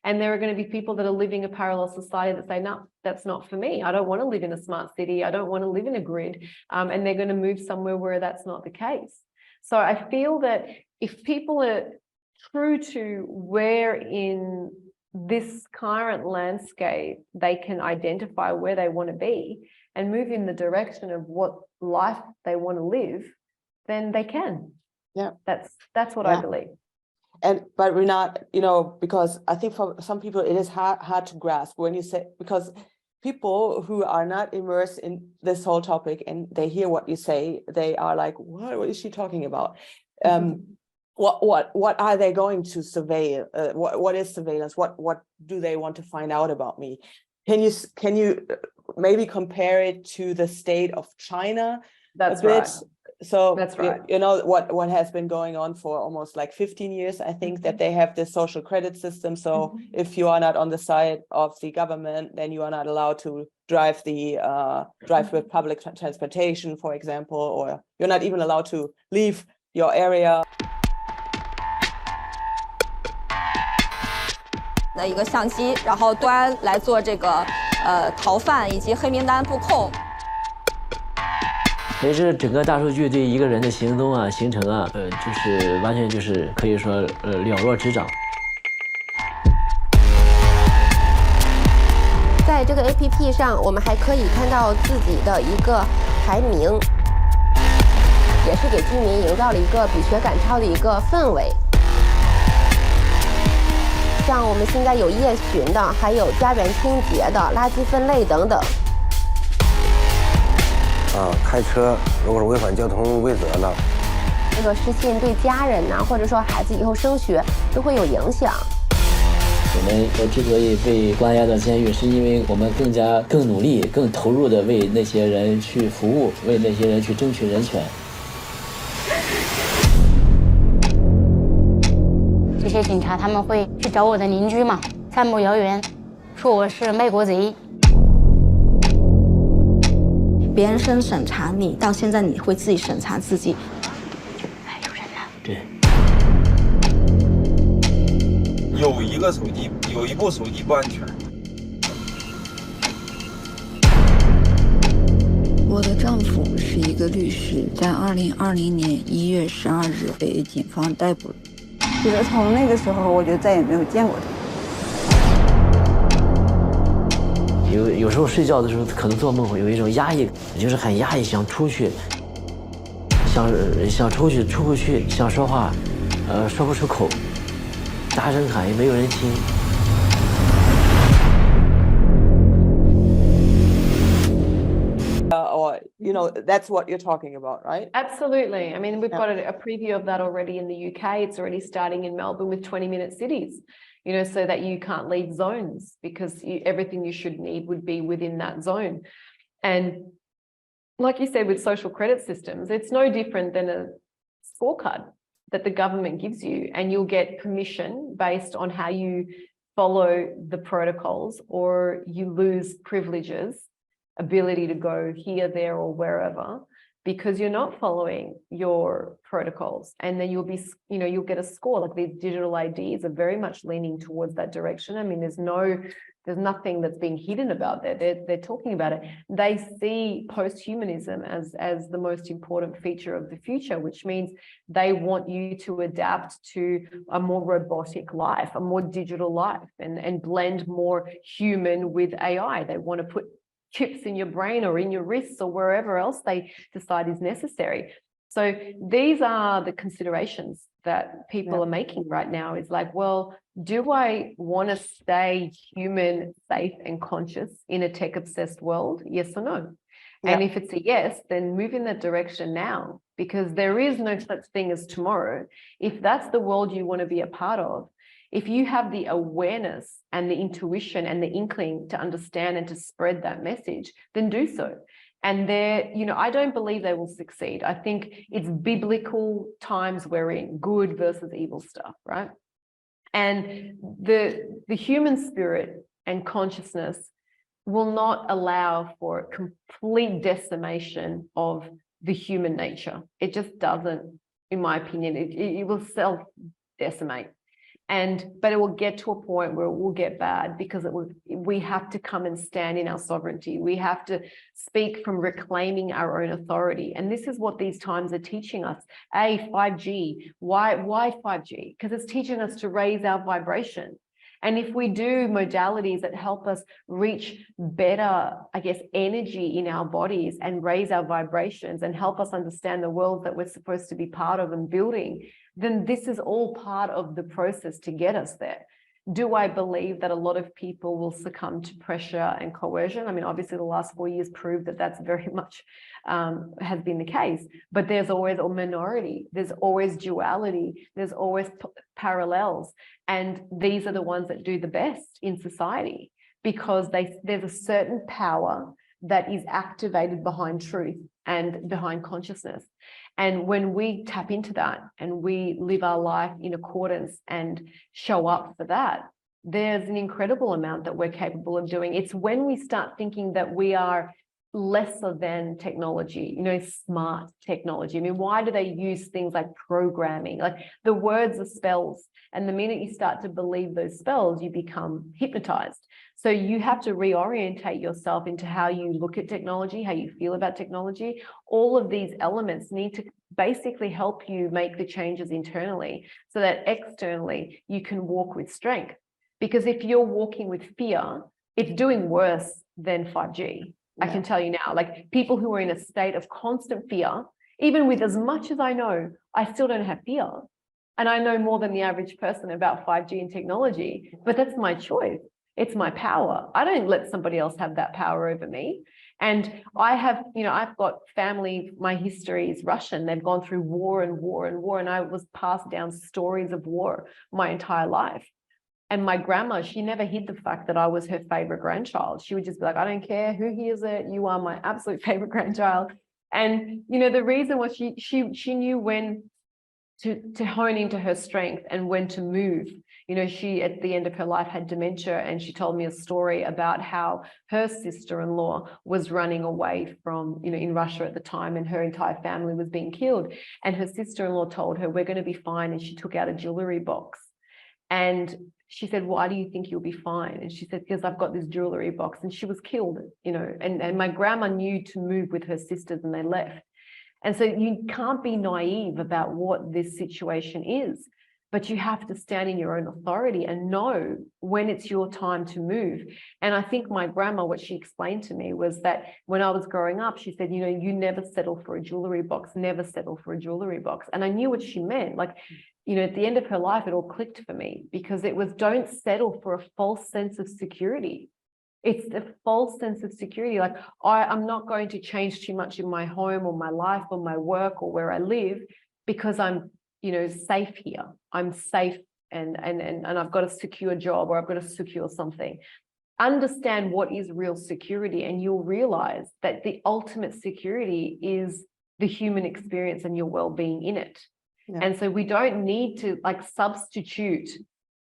[SPEAKER 2] And there are going to be people that are living a parallel society that say, no, that's not for me. I don't want to live in a smart city. I don't want to live in a grid. And they're going to move somewhere where that's not the case. So I feel that if people are true to where in this current landscape they can identify where they want to be and move in the direction of what life they want to live, then they can. Yeah, that's what I believe.
[SPEAKER 1] But Rinat, you know, because I think for some people it is hard to grasp when you say, because people who are not immersed in this whole topic and they hear what you say, they are like, what is she talking about? What are they going to surveil? What is surveillance? What do they want to find out about me? Can you maybe compare it to the state of China?
[SPEAKER 2] That's right.
[SPEAKER 1] So
[SPEAKER 2] that's right.
[SPEAKER 1] You know what has been going on for almost like 15 years, I think, that they have this social credit system. So if you are not on the side of the government, then you are not allowed to drive with public transportation, for example, or you're not even allowed to leave your area.
[SPEAKER 4] 的一个相机，然后端来做这个逃犯以及黑名单布控。
[SPEAKER 5] 所以这整个大数据对一个人的行动啊、行程啊，就是完全就是可以说了若指掌。
[SPEAKER 6] 在这个 APP 上，我们还可以看到自己的一个排名，也是给居民营造了一个比学赶超的一个氛围。像我们现在有夜巡的，还有家园清洁的、垃圾分类等等。
[SPEAKER 7] 开车如果是违反交通规则了，
[SPEAKER 6] 这个失信对家人呐，或者说孩子以后升学都会有影响。
[SPEAKER 5] 我们之所以被关押到监狱，是因为我们更努力、更投入的为那些人去服务，为那些人去争取人权。
[SPEAKER 8] 这些警察他们会去找我的邻居嘛，散布谣言，说我是卖国贼。
[SPEAKER 9] 别人先审查你，到现在你会自己审查自己。
[SPEAKER 8] 哎，有人了。
[SPEAKER 5] 对。
[SPEAKER 10] 有一部手机不安全。
[SPEAKER 9] 我的丈夫是一个律师，在2020年1月12日被警方逮捕。其实从那个时候，我就再也没有见过他。
[SPEAKER 5] 有时候睡觉的时候，可能做梦会有一种压抑，就是很压抑，想出去，想出去，出不去，想说话，说不出口，大声喊也没有人听。
[SPEAKER 1] Or, you know, that's what you're talking about, right?
[SPEAKER 2] Absolutely. I mean, we've got a preview of that already in the UK. It's already starting in Melbourne with 20-minute cities, you know, so that you can't leave zones because everything you should need would be within that zone. And like you said, with social credit systems, it's no different than a scorecard that the government gives you, and you'll get permission based on how you follow the protocols, or you lose privileges, ability to go here, there, or wherever, because you're not following your protocols. And then you'll be, you know, you'll get a score. Like these digital IDs are very much leaning towards that direction. I mean, there's nothing that's being hidden about that. They're talking about it. They see post-humanism as the most important feature of the future, which means they want you to adapt to a more robotic life, a more digital life, and blend more human with AI. They want to put chips in your brain or in your wrists or wherever else they decide is necessary. So these are the considerations that people are making right now. Is like, well, do I want to stay human, safe and conscious in a tech-obsessed world? Yes or no? And if it's a yes, then move in that direction now, because there is no such thing as tomorrow. If that's the world you want to be a part of, if you have the awareness and the intuition and the inkling to understand and to spread that message, then do so. And you know, I don't believe they will succeed. I think it's biblical times we're in, good versus evil stuff, right? And the human spirit and consciousness will not allow for complete decimation of the human nature. It just doesn't, in my opinion. It will self-decimate. But it will get to a point where it will get bad, because we have to come and stand in our sovereignty. We have to speak from reclaiming our own authority. And this is what these times are teaching us. 5G. Why 5G? Because it's teaching us to raise our vibration. And if we do modalities that help us reach better, I guess, energy in our bodies and raise our vibrations and help us understand the world that we're supposed to be part of and building, then this is all part of the process to get us there. Do I believe that a lot of people will succumb to pressure and coercion? I mean, obviously the last 4 years proved that that's very much has been the case, but there's always a minority, there's always duality, there's always parallels. And these are the ones that do the best in society, because there's a certain power that is activated behind truth and behind consciousness. And when we tap into that and we live our life in accordance and show up for that, there's an incredible amount that we're capable of doing. It's when we start thinking that we are lesser than technology, you know, smart technology. I mean, why do they use things like programming? Like, the words are spells. And the minute you start to believe those spells, you become hypnotized. So you have to reorientate yourself into how you look at technology, how you feel about technology. All of these elements need to basically help you make the changes internally, so that externally you can walk with strength. Because if you're walking with fear, it's doing worse than 5G. I can tell you now, like, people who are in a state of constant fear, even with as much as I know, I still don't have fear. And I know more than the average person about 5G and technology, but that's my choice. It's my power. I don't let somebody else have that power over me. And I have, you know, I've got family, my history is Russian. They've gone through war and war and war. And I was passed down stories of war my entire life. And my grandma, she never hid the fact that I was her favorite grandchild. She would just be like, I don't care who hears it. You are my absolute favorite grandchild. And, you know, the reason was she knew when to hone into her strength and when to move. You know, she, at the end of her life, had dementia, and she told me a story about how her sister-in-law was running away from, you know, in Russia at the time, and her entire family was being killed. And her sister-in-law told her, we're going to be fine. And she took out a jewelry box. And she said, why do you think you'll be fine? And she said, because I've got this jewelry box. And she was killed, you know, and my grandma knew to move with her sisters and they left. And so you can't be naive about what this situation is, but you have to stand in your own authority and know when it's your time to move. And I think my grandma, what she explained to me was that when I was growing up, she said, you know, you never settle for a jewelry box, never settle for a jewelry box. And I knew what she meant. Like, you know, at the end of her life, it all clicked for me, because it was, don't settle for a false sense of security. It's a false sense of security. Like, I'm not going to change too much in my home or my life or my work or where I live because I'm, you know, safe here. I'm safe and I've got a secure job, or I've got a secure something. Understand what is real security, and you'll realize that the ultimate security is the human experience and your well-being in it. Yeah. And so we don't need to like substitute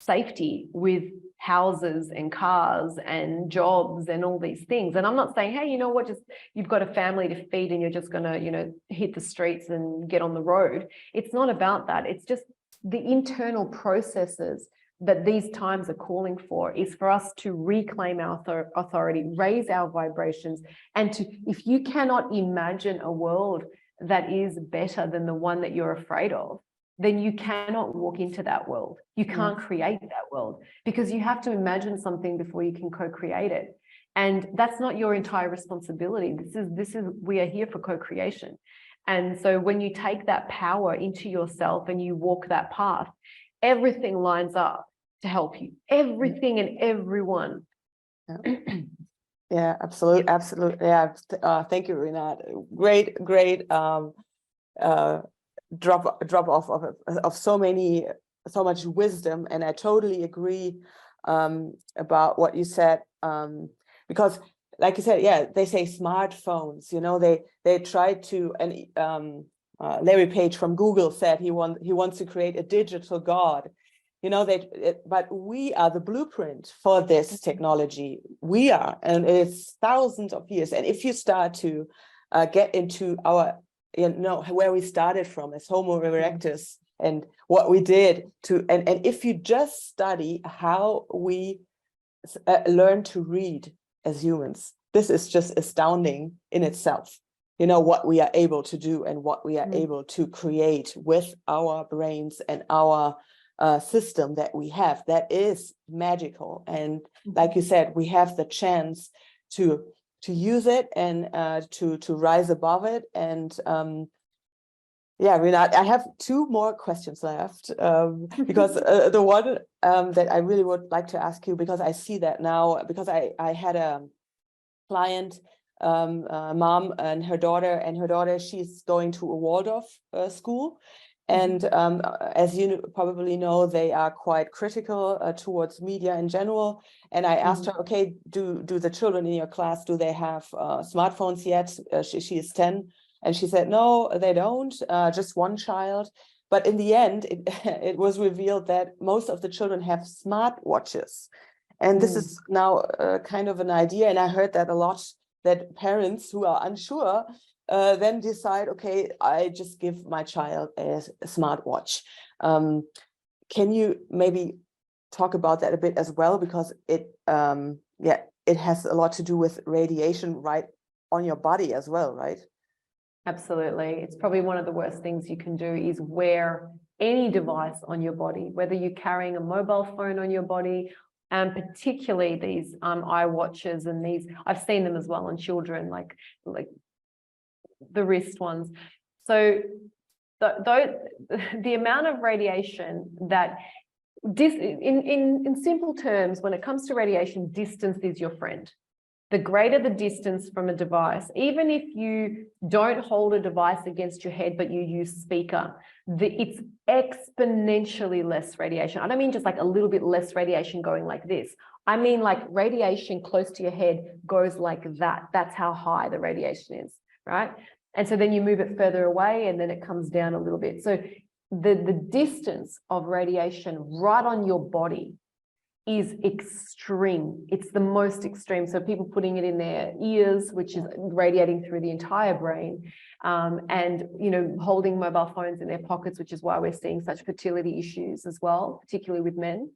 [SPEAKER 2] safety with houses and cars and jobs and all these things. And I'm not saying, hey, you know what, just you've got a family to feed and you're just going to, you know, hit the streets and get on the road. It's not about that. It's just the internal processes that these times are calling for is for us to reclaim our authority, raise our vibrations, and to, if you cannot imagine a world that is better than the one that you're afraid of, then you cannot walk into that world. You can't create that world, because you have to imagine something before you can co-create it. And that's not your entire responsibility. This is we are here for co-creation. And so when you take that power into yourself and you walk that path, everything lines up to help you. Everything and everyone.
[SPEAKER 1] Yeah, absolutely. Absolutely. Yeah. Thank you, Rinat. Great drop off of so much wisdom. And I totally agree about what you said, because like you said, yeah, they say smartphones, you know, they try to, and Larry Page from Google said he wants to create a digital God. You know, but we are the blueprint for this technology. We are, and it's thousands of years. And if you start to get into our, you know, where we started from as Homo erectus and what we did to, and if you just study how we learn to read as humans, this is just astounding in itself. You know, what we are able to do and what we are able to create with our brains and our system that we have. That is magical. And like you said, we have the chance to use it and to rise above it. And yeah, Rinat, I have two more questions left, because the one that I really would like to ask you, because I see that now, because I had a client, mom and her daughter, she's going to a Waldorf school. And as you probably know, they are quite critical towards media in general. And I asked her, okay, do the children in your class, do they have smartphones yet? She is 10. And she said, no, they don't, just one child. But in the end, it was revealed that most of the children have smartwatches. And this is now kind of an idea. And I heard that a lot, that parents who are unsure then decide, okay, I just give my child a smartwatch. Can you maybe talk about that a bit as well? Because it has a lot to do with radiation right on your body as well, right?
[SPEAKER 2] Absolutely. It's probably one of the worst things you can do is wear any device on your body, whether you're carrying a mobile phone on your body, and particularly these iWatches, and these, I've seen them as well on children, like the wrist ones. So the amount of radiation that, in simple terms, when it comes to radiation, distance is your friend. The greater the distance from a device, even if you don't hold a device against your head, but you use speaker, it's exponentially less radiation. I don't mean just like a little bit less radiation going like this. I mean like radiation close to your head goes like that. That's how high the radiation is, right? And so then you move it further away and then it comes down a little bit. So the distance of radiation right on your body is extreme. It's the most extreme. So people putting it in their ears, which is radiating through the entire brain, and, you know, holding mobile phones in their pockets, which is why we're seeing such fertility issues as well, particularly with men.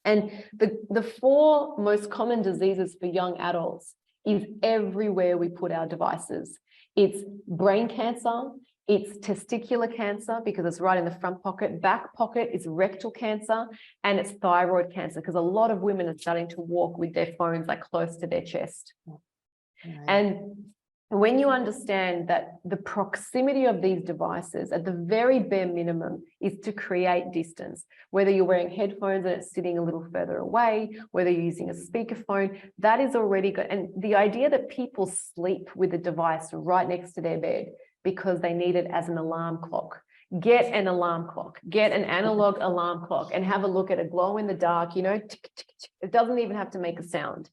[SPEAKER 2] And the four most common diseases for young adults is everywhere we put our devices. It's brain cancer, it's testicular cancer because it's right in the front pocket, back pocket is rectal cancer, and it's thyroid cancer because a lot of women are starting to walk with their phones like close to their chest. Right. And when you understand that the proximity of these devices at the very bare minimum is to create distance, whether you're wearing headphones and it's sitting a little further away, whether you're using a speakerphone, that is already good. And the idea that people sleep with a device right next to their bed because they need it as an alarm clock. Get an alarm clock, get an analog alarm clock and have a look at a glow in the dark, you know, tick, tick, tick. It doesn't even have to make a sound.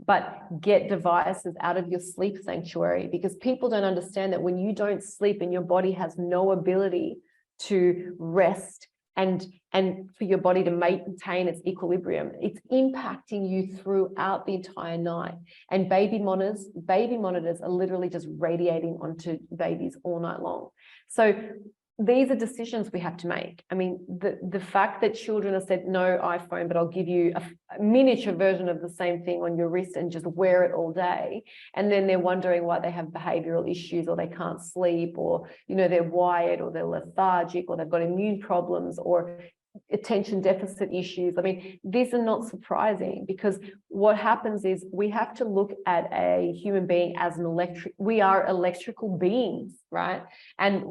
[SPEAKER 2] But get devices out of your sleep sanctuary, because people don't understand that when you don't sleep and your body has no ability to rest and for your body to maintain its equilibrium, it's impacting you throughout the entire night. And baby monitors are literally just radiating onto babies all night long. So these are decisions we have to make. I mean, the fact that children are said, no iPhone, but I'll give you a miniature version of the same thing on your wrist and just wear it all day. And then they're wondering why they have behavioral issues or they can't sleep or, you know, they're wired or they're lethargic or they've got immune problems or attention deficit issues. I mean, these are not surprising because what happens is we have to look at a human being as we are electrical beings, right? And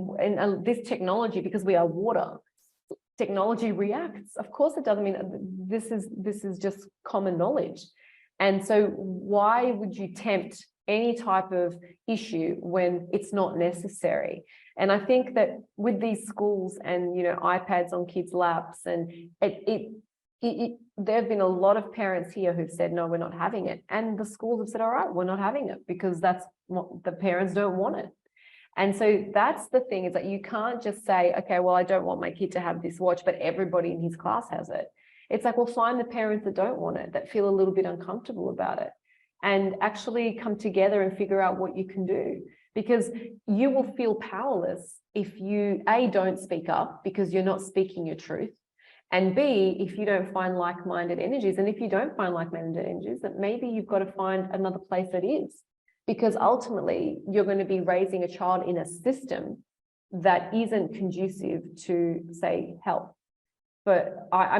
[SPEAKER 2] this technology, because we are water, technology reacts. Of course it doesn't mean this is just common knowledge. And so why would you tempt any type of issue when it's not necessary? And I think that with these schools and, you know, iPads on kids' laps, and there have been a lot of parents here who've said, no, we're not having it. And the schools have said, all right, we're not having it because that's what the parents don't want it. And so that's the thing, is that you can't just say, okay, well, I don't want my kid to have this watch, but everybody in his class has it. It's like, well, find the parents that don't want it, that feel a little bit uncomfortable about it, and actually come together and figure out what you can do. Because you will feel powerless if you, A, don't speak up because you're not speaking your truth. And B, if you don't find like-minded energies. And if you don't find like-minded energies, that maybe you've got to find another place that is. Because ultimately, you're going to be raising a child in a system that isn't conducive to, say, health. But I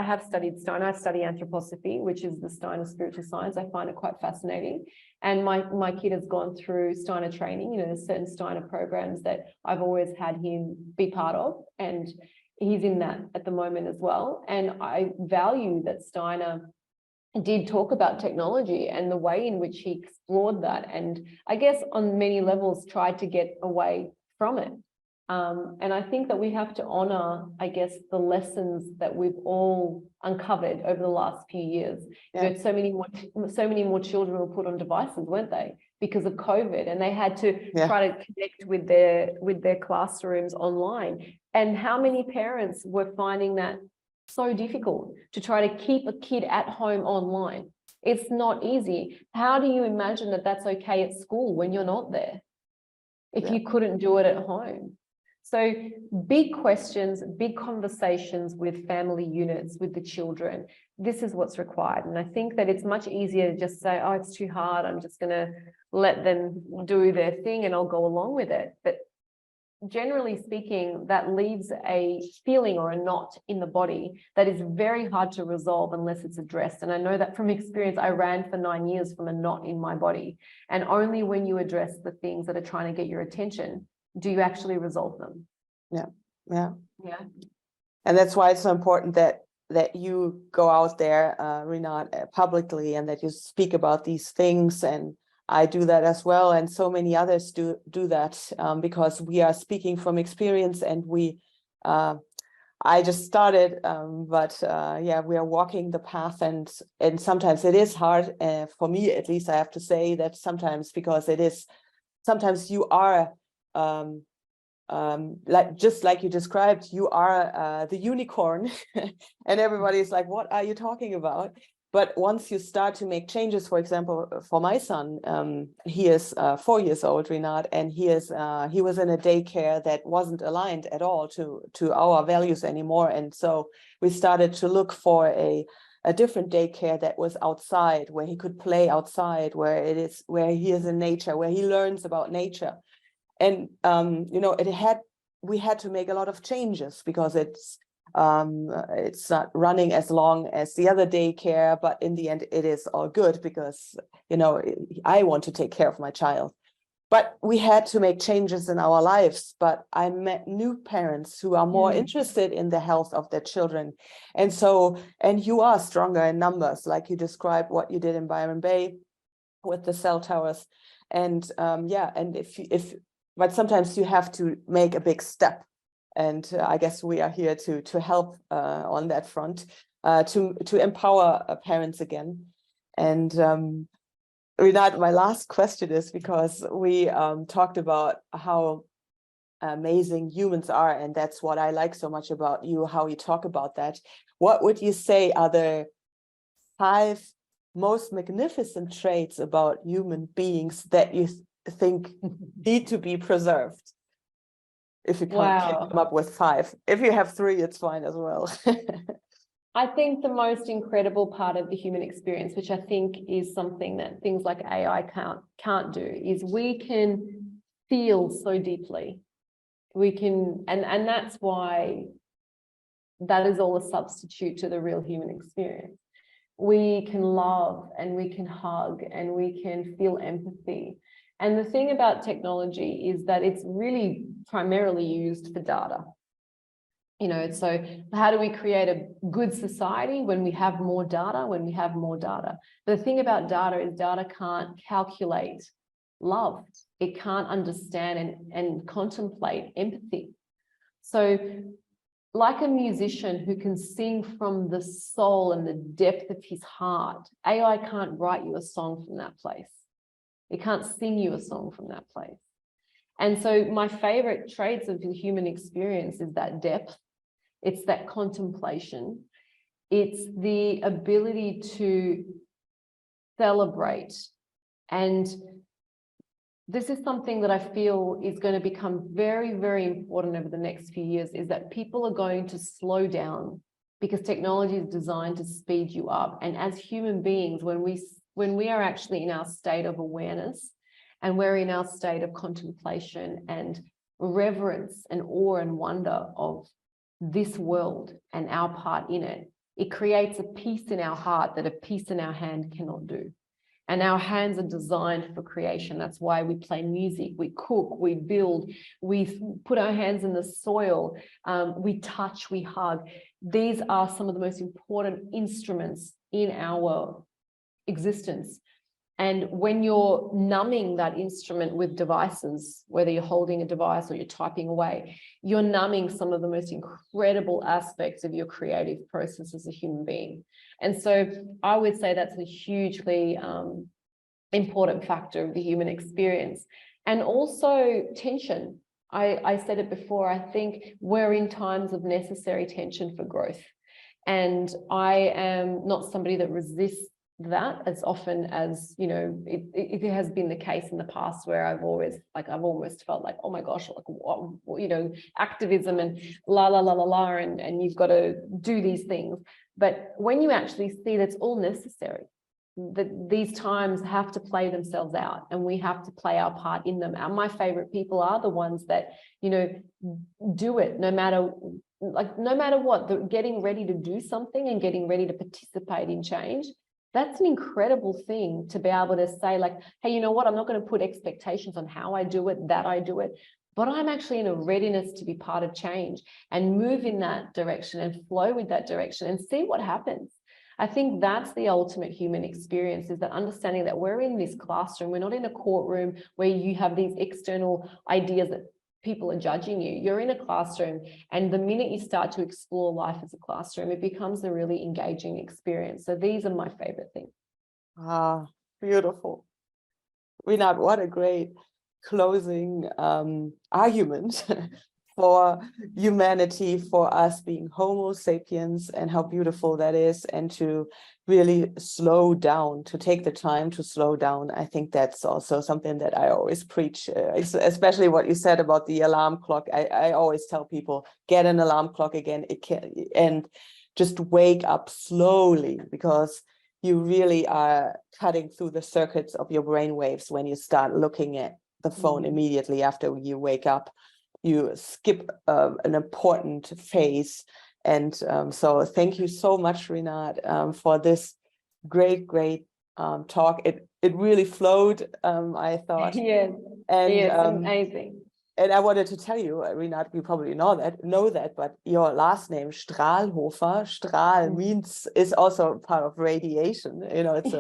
[SPEAKER 2] have studied Steiner. I study anthroposophy, which is the Steiner spiritual science. I find it quite fascinating. And my kid has gone through Steiner training. You know, there's certain Steiner programs that I've always had him be part of, and he's in that at the moment as well. And I value that Steiner did talk about technology and the way in which he explored that, and I guess on many levels tried to get away from it. And I think that we have to honor, I guess, the lessons that we've all uncovered over the last few years. Yeah. You know, so many more children were put on devices, weren't they, because of COVID, and they had to try to connect with their classrooms online. And how many parents were finding that so difficult to try to keep a kid at home online? It's not easy. How do you imagine that that's okay at school when you're not there, if you couldn't do it at home? So big questions, big conversations with family units, with the children. This is what's required. And I think that it's much easier to just say, oh, it's too hard, I'm just going to let them do their thing and I'll go along with it. But generally speaking, that leaves a feeling or a knot in the body that is very hard to resolve unless it's addressed. And I know that from experience. I ran for 9 years from a knot in my body. And only when you address the things that are trying to get your attention do you actually resolve them. Yeah.
[SPEAKER 1] And that's why it's so important that you go out there, Rinat, publicly, and that you speak about these things. And I do that as well, and so many others do that, because we are speaking from experience. And I just started, but we are walking the path, and sometimes it is hard, for me at least. I have to say that sometimes, because sometimes you are just like you described, you are the unicorn and everybody is like, what are you talking about? But once you start to make changes, for example, for my son, he is 4 years old, Rinat, and he was in a daycare that wasn't aligned at all to our values anymore. And so we started to look for a different daycare that was outside, where he could play outside, where he is in nature, where he learns about nature. And you know, we had to make a lot of changes because it's not running as long as the other daycare, but in the end it is all good because, you know, I want to take care of my child. But we had to make changes in our lives. But I met new parents who are more interested in the health of their children. And so, and you are stronger in numbers, like you described what you did in Byron Bay with the cell towers. And yeah, and but sometimes you have to make a big step. And I guess we are here to help on that front, to empower parents again. And Rinat, my last question is, because we talked about how amazing humans are, and that's what I like so much about you, how you talk about that. What would you say are the 5 most magnificent traits about human beings that you think need to be preserved? If you can come up with 5. If you have 3, it's fine as well.
[SPEAKER 2] I think the most incredible part of the human experience, which I think is something that things like AI can't do, is we can feel so deeply. We can, and that's why that is all a substitute to the real human experience. We can love and we can hug and we can feel empathy. And the thing about technology is that it's really primarily used for data. You know, so how do we create a good society when we have more data, But the thing about data is data can't calculate love. It can't understand and contemplate empathy. So like a musician who can sing from the soul and the depth of his heart, AI can't write you a song from that place. It can't sing you a song from that place. And so my favorite traits of the human experience is that depth. It's that contemplation. It's the ability to celebrate. And this is something that I feel is going to become very, very important over the next few years, is that people are going to slow down because technology is designed to speed you up. And as human beings, when we are actually in our state of awareness and we're in our state of contemplation and reverence and awe and wonder of this world and our part in it, it creates a peace in our heart that a peace in our hand cannot do. And our hands are designed for creation. That's why we play music, we cook, we build, we put our hands in the soil, we touch, we hug. These are some of the most important instruments in our existence. And when you're numbing that instrument with devices, whether you're holding a device or you're typing away, you're numbing some of the most incredible aspects of your creative process as a human being. And so I would say that's a hugely important factor of the human experience. And also tension. I said it before, I think we're in times of necessary tension for growth. And I am not somebody that resists that as often as, you know, it has been the case in the past where I've almost felt like, oh my gosh, like what, you know, activism and and you've got to do these things. But when you actually see that's all necessary, that these times have to play themselves out and we have to play our part in them. And my favorite people are the ones that, you know, do it no matter what. They're getting ready to do something and getting ready to participate in change. That's an incredible thing to be able to say, like, hey, you know what, I'm not going to put expectations on how I do it, that I do it, but I'm actually in a readiness to be part of change and move in that direction and flow with that direction and see what happens. I think that's the ultimate human experience, is that understanding that we're in this classroom, we're not in a courtroom where you have these external ideas that people are judging you. You're in a classroom, and the minute you start to explore life as a classroom, it becomes a really engaging experience. So these are my favorite things.
[SPEAKER 1] Ah, beautiful. Rinat, what a great closing argument for humanity, for us being Homo sapiens, and how beautiful that is, and to really slow down, to take the time to slow down. I think that's also something that I always preach, especially what you said about the alarm clock. I always tell people, get an alarm clock again, and just wake up slowly, because you really are cutting through the circuits of your brain waves when you start looking at the phone immediately after you wake up. You skip an important phase. And so thank you so much, Rinat, for this great talk. It really flowed, I thought.
[SPEAKER 2] Yes,
[SPEAKER 1] and
[SPEAKER 2] amazing.
[SPEAKER 1] And I wanted to tell you, Rinat, you probably know that, but your last name, Strahlhofer, Strahl is also part of radiation. You know, it's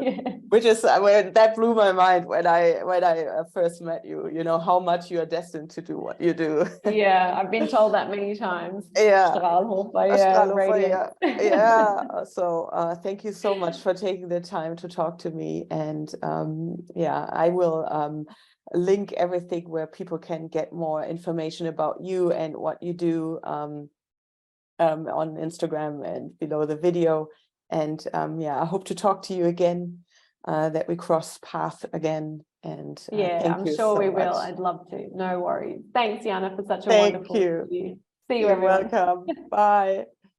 [SPEAKER 1] which is that blew my mind when I first met you. You know how much you are destined to do what you do.
[SPEAKER 2] Yeah, I've been told that many times.
[SPEAKER 1] Yeah,
[SPEAKER 2] Strahlhofer,
[SPEAKER 1] Strahlhofer, yeah. So thank you so much for taking the time to talk to me, and yeah, I will link everything where people can get more information about you and what you do on Instagram and below the video. And yeah, I hope to talk to you again, that we cross paths again. And
[SPEAKER 2] yeah,
[SPEAKER 1] thank
[SPEAKER 2] I'm
[SPEAKER 1] you
[SPEAKER 2] sure
[SPEAKER 1] so
[SPEAKER 2] we will.
[SPEAKER 1] much.
[SPEAKER 2] I'd love to. No worries. Thanks, Jana, for such a
[SPEAKER 1] Thank
[SPEAKER 2] wonderful
[SPEAKER 1] you.
[SPEAKER 2] interview. See you,
[SPEAKER 1] You're
[SPEAKER 2] everyone.
[SPEAKER 1] welcome. Bye.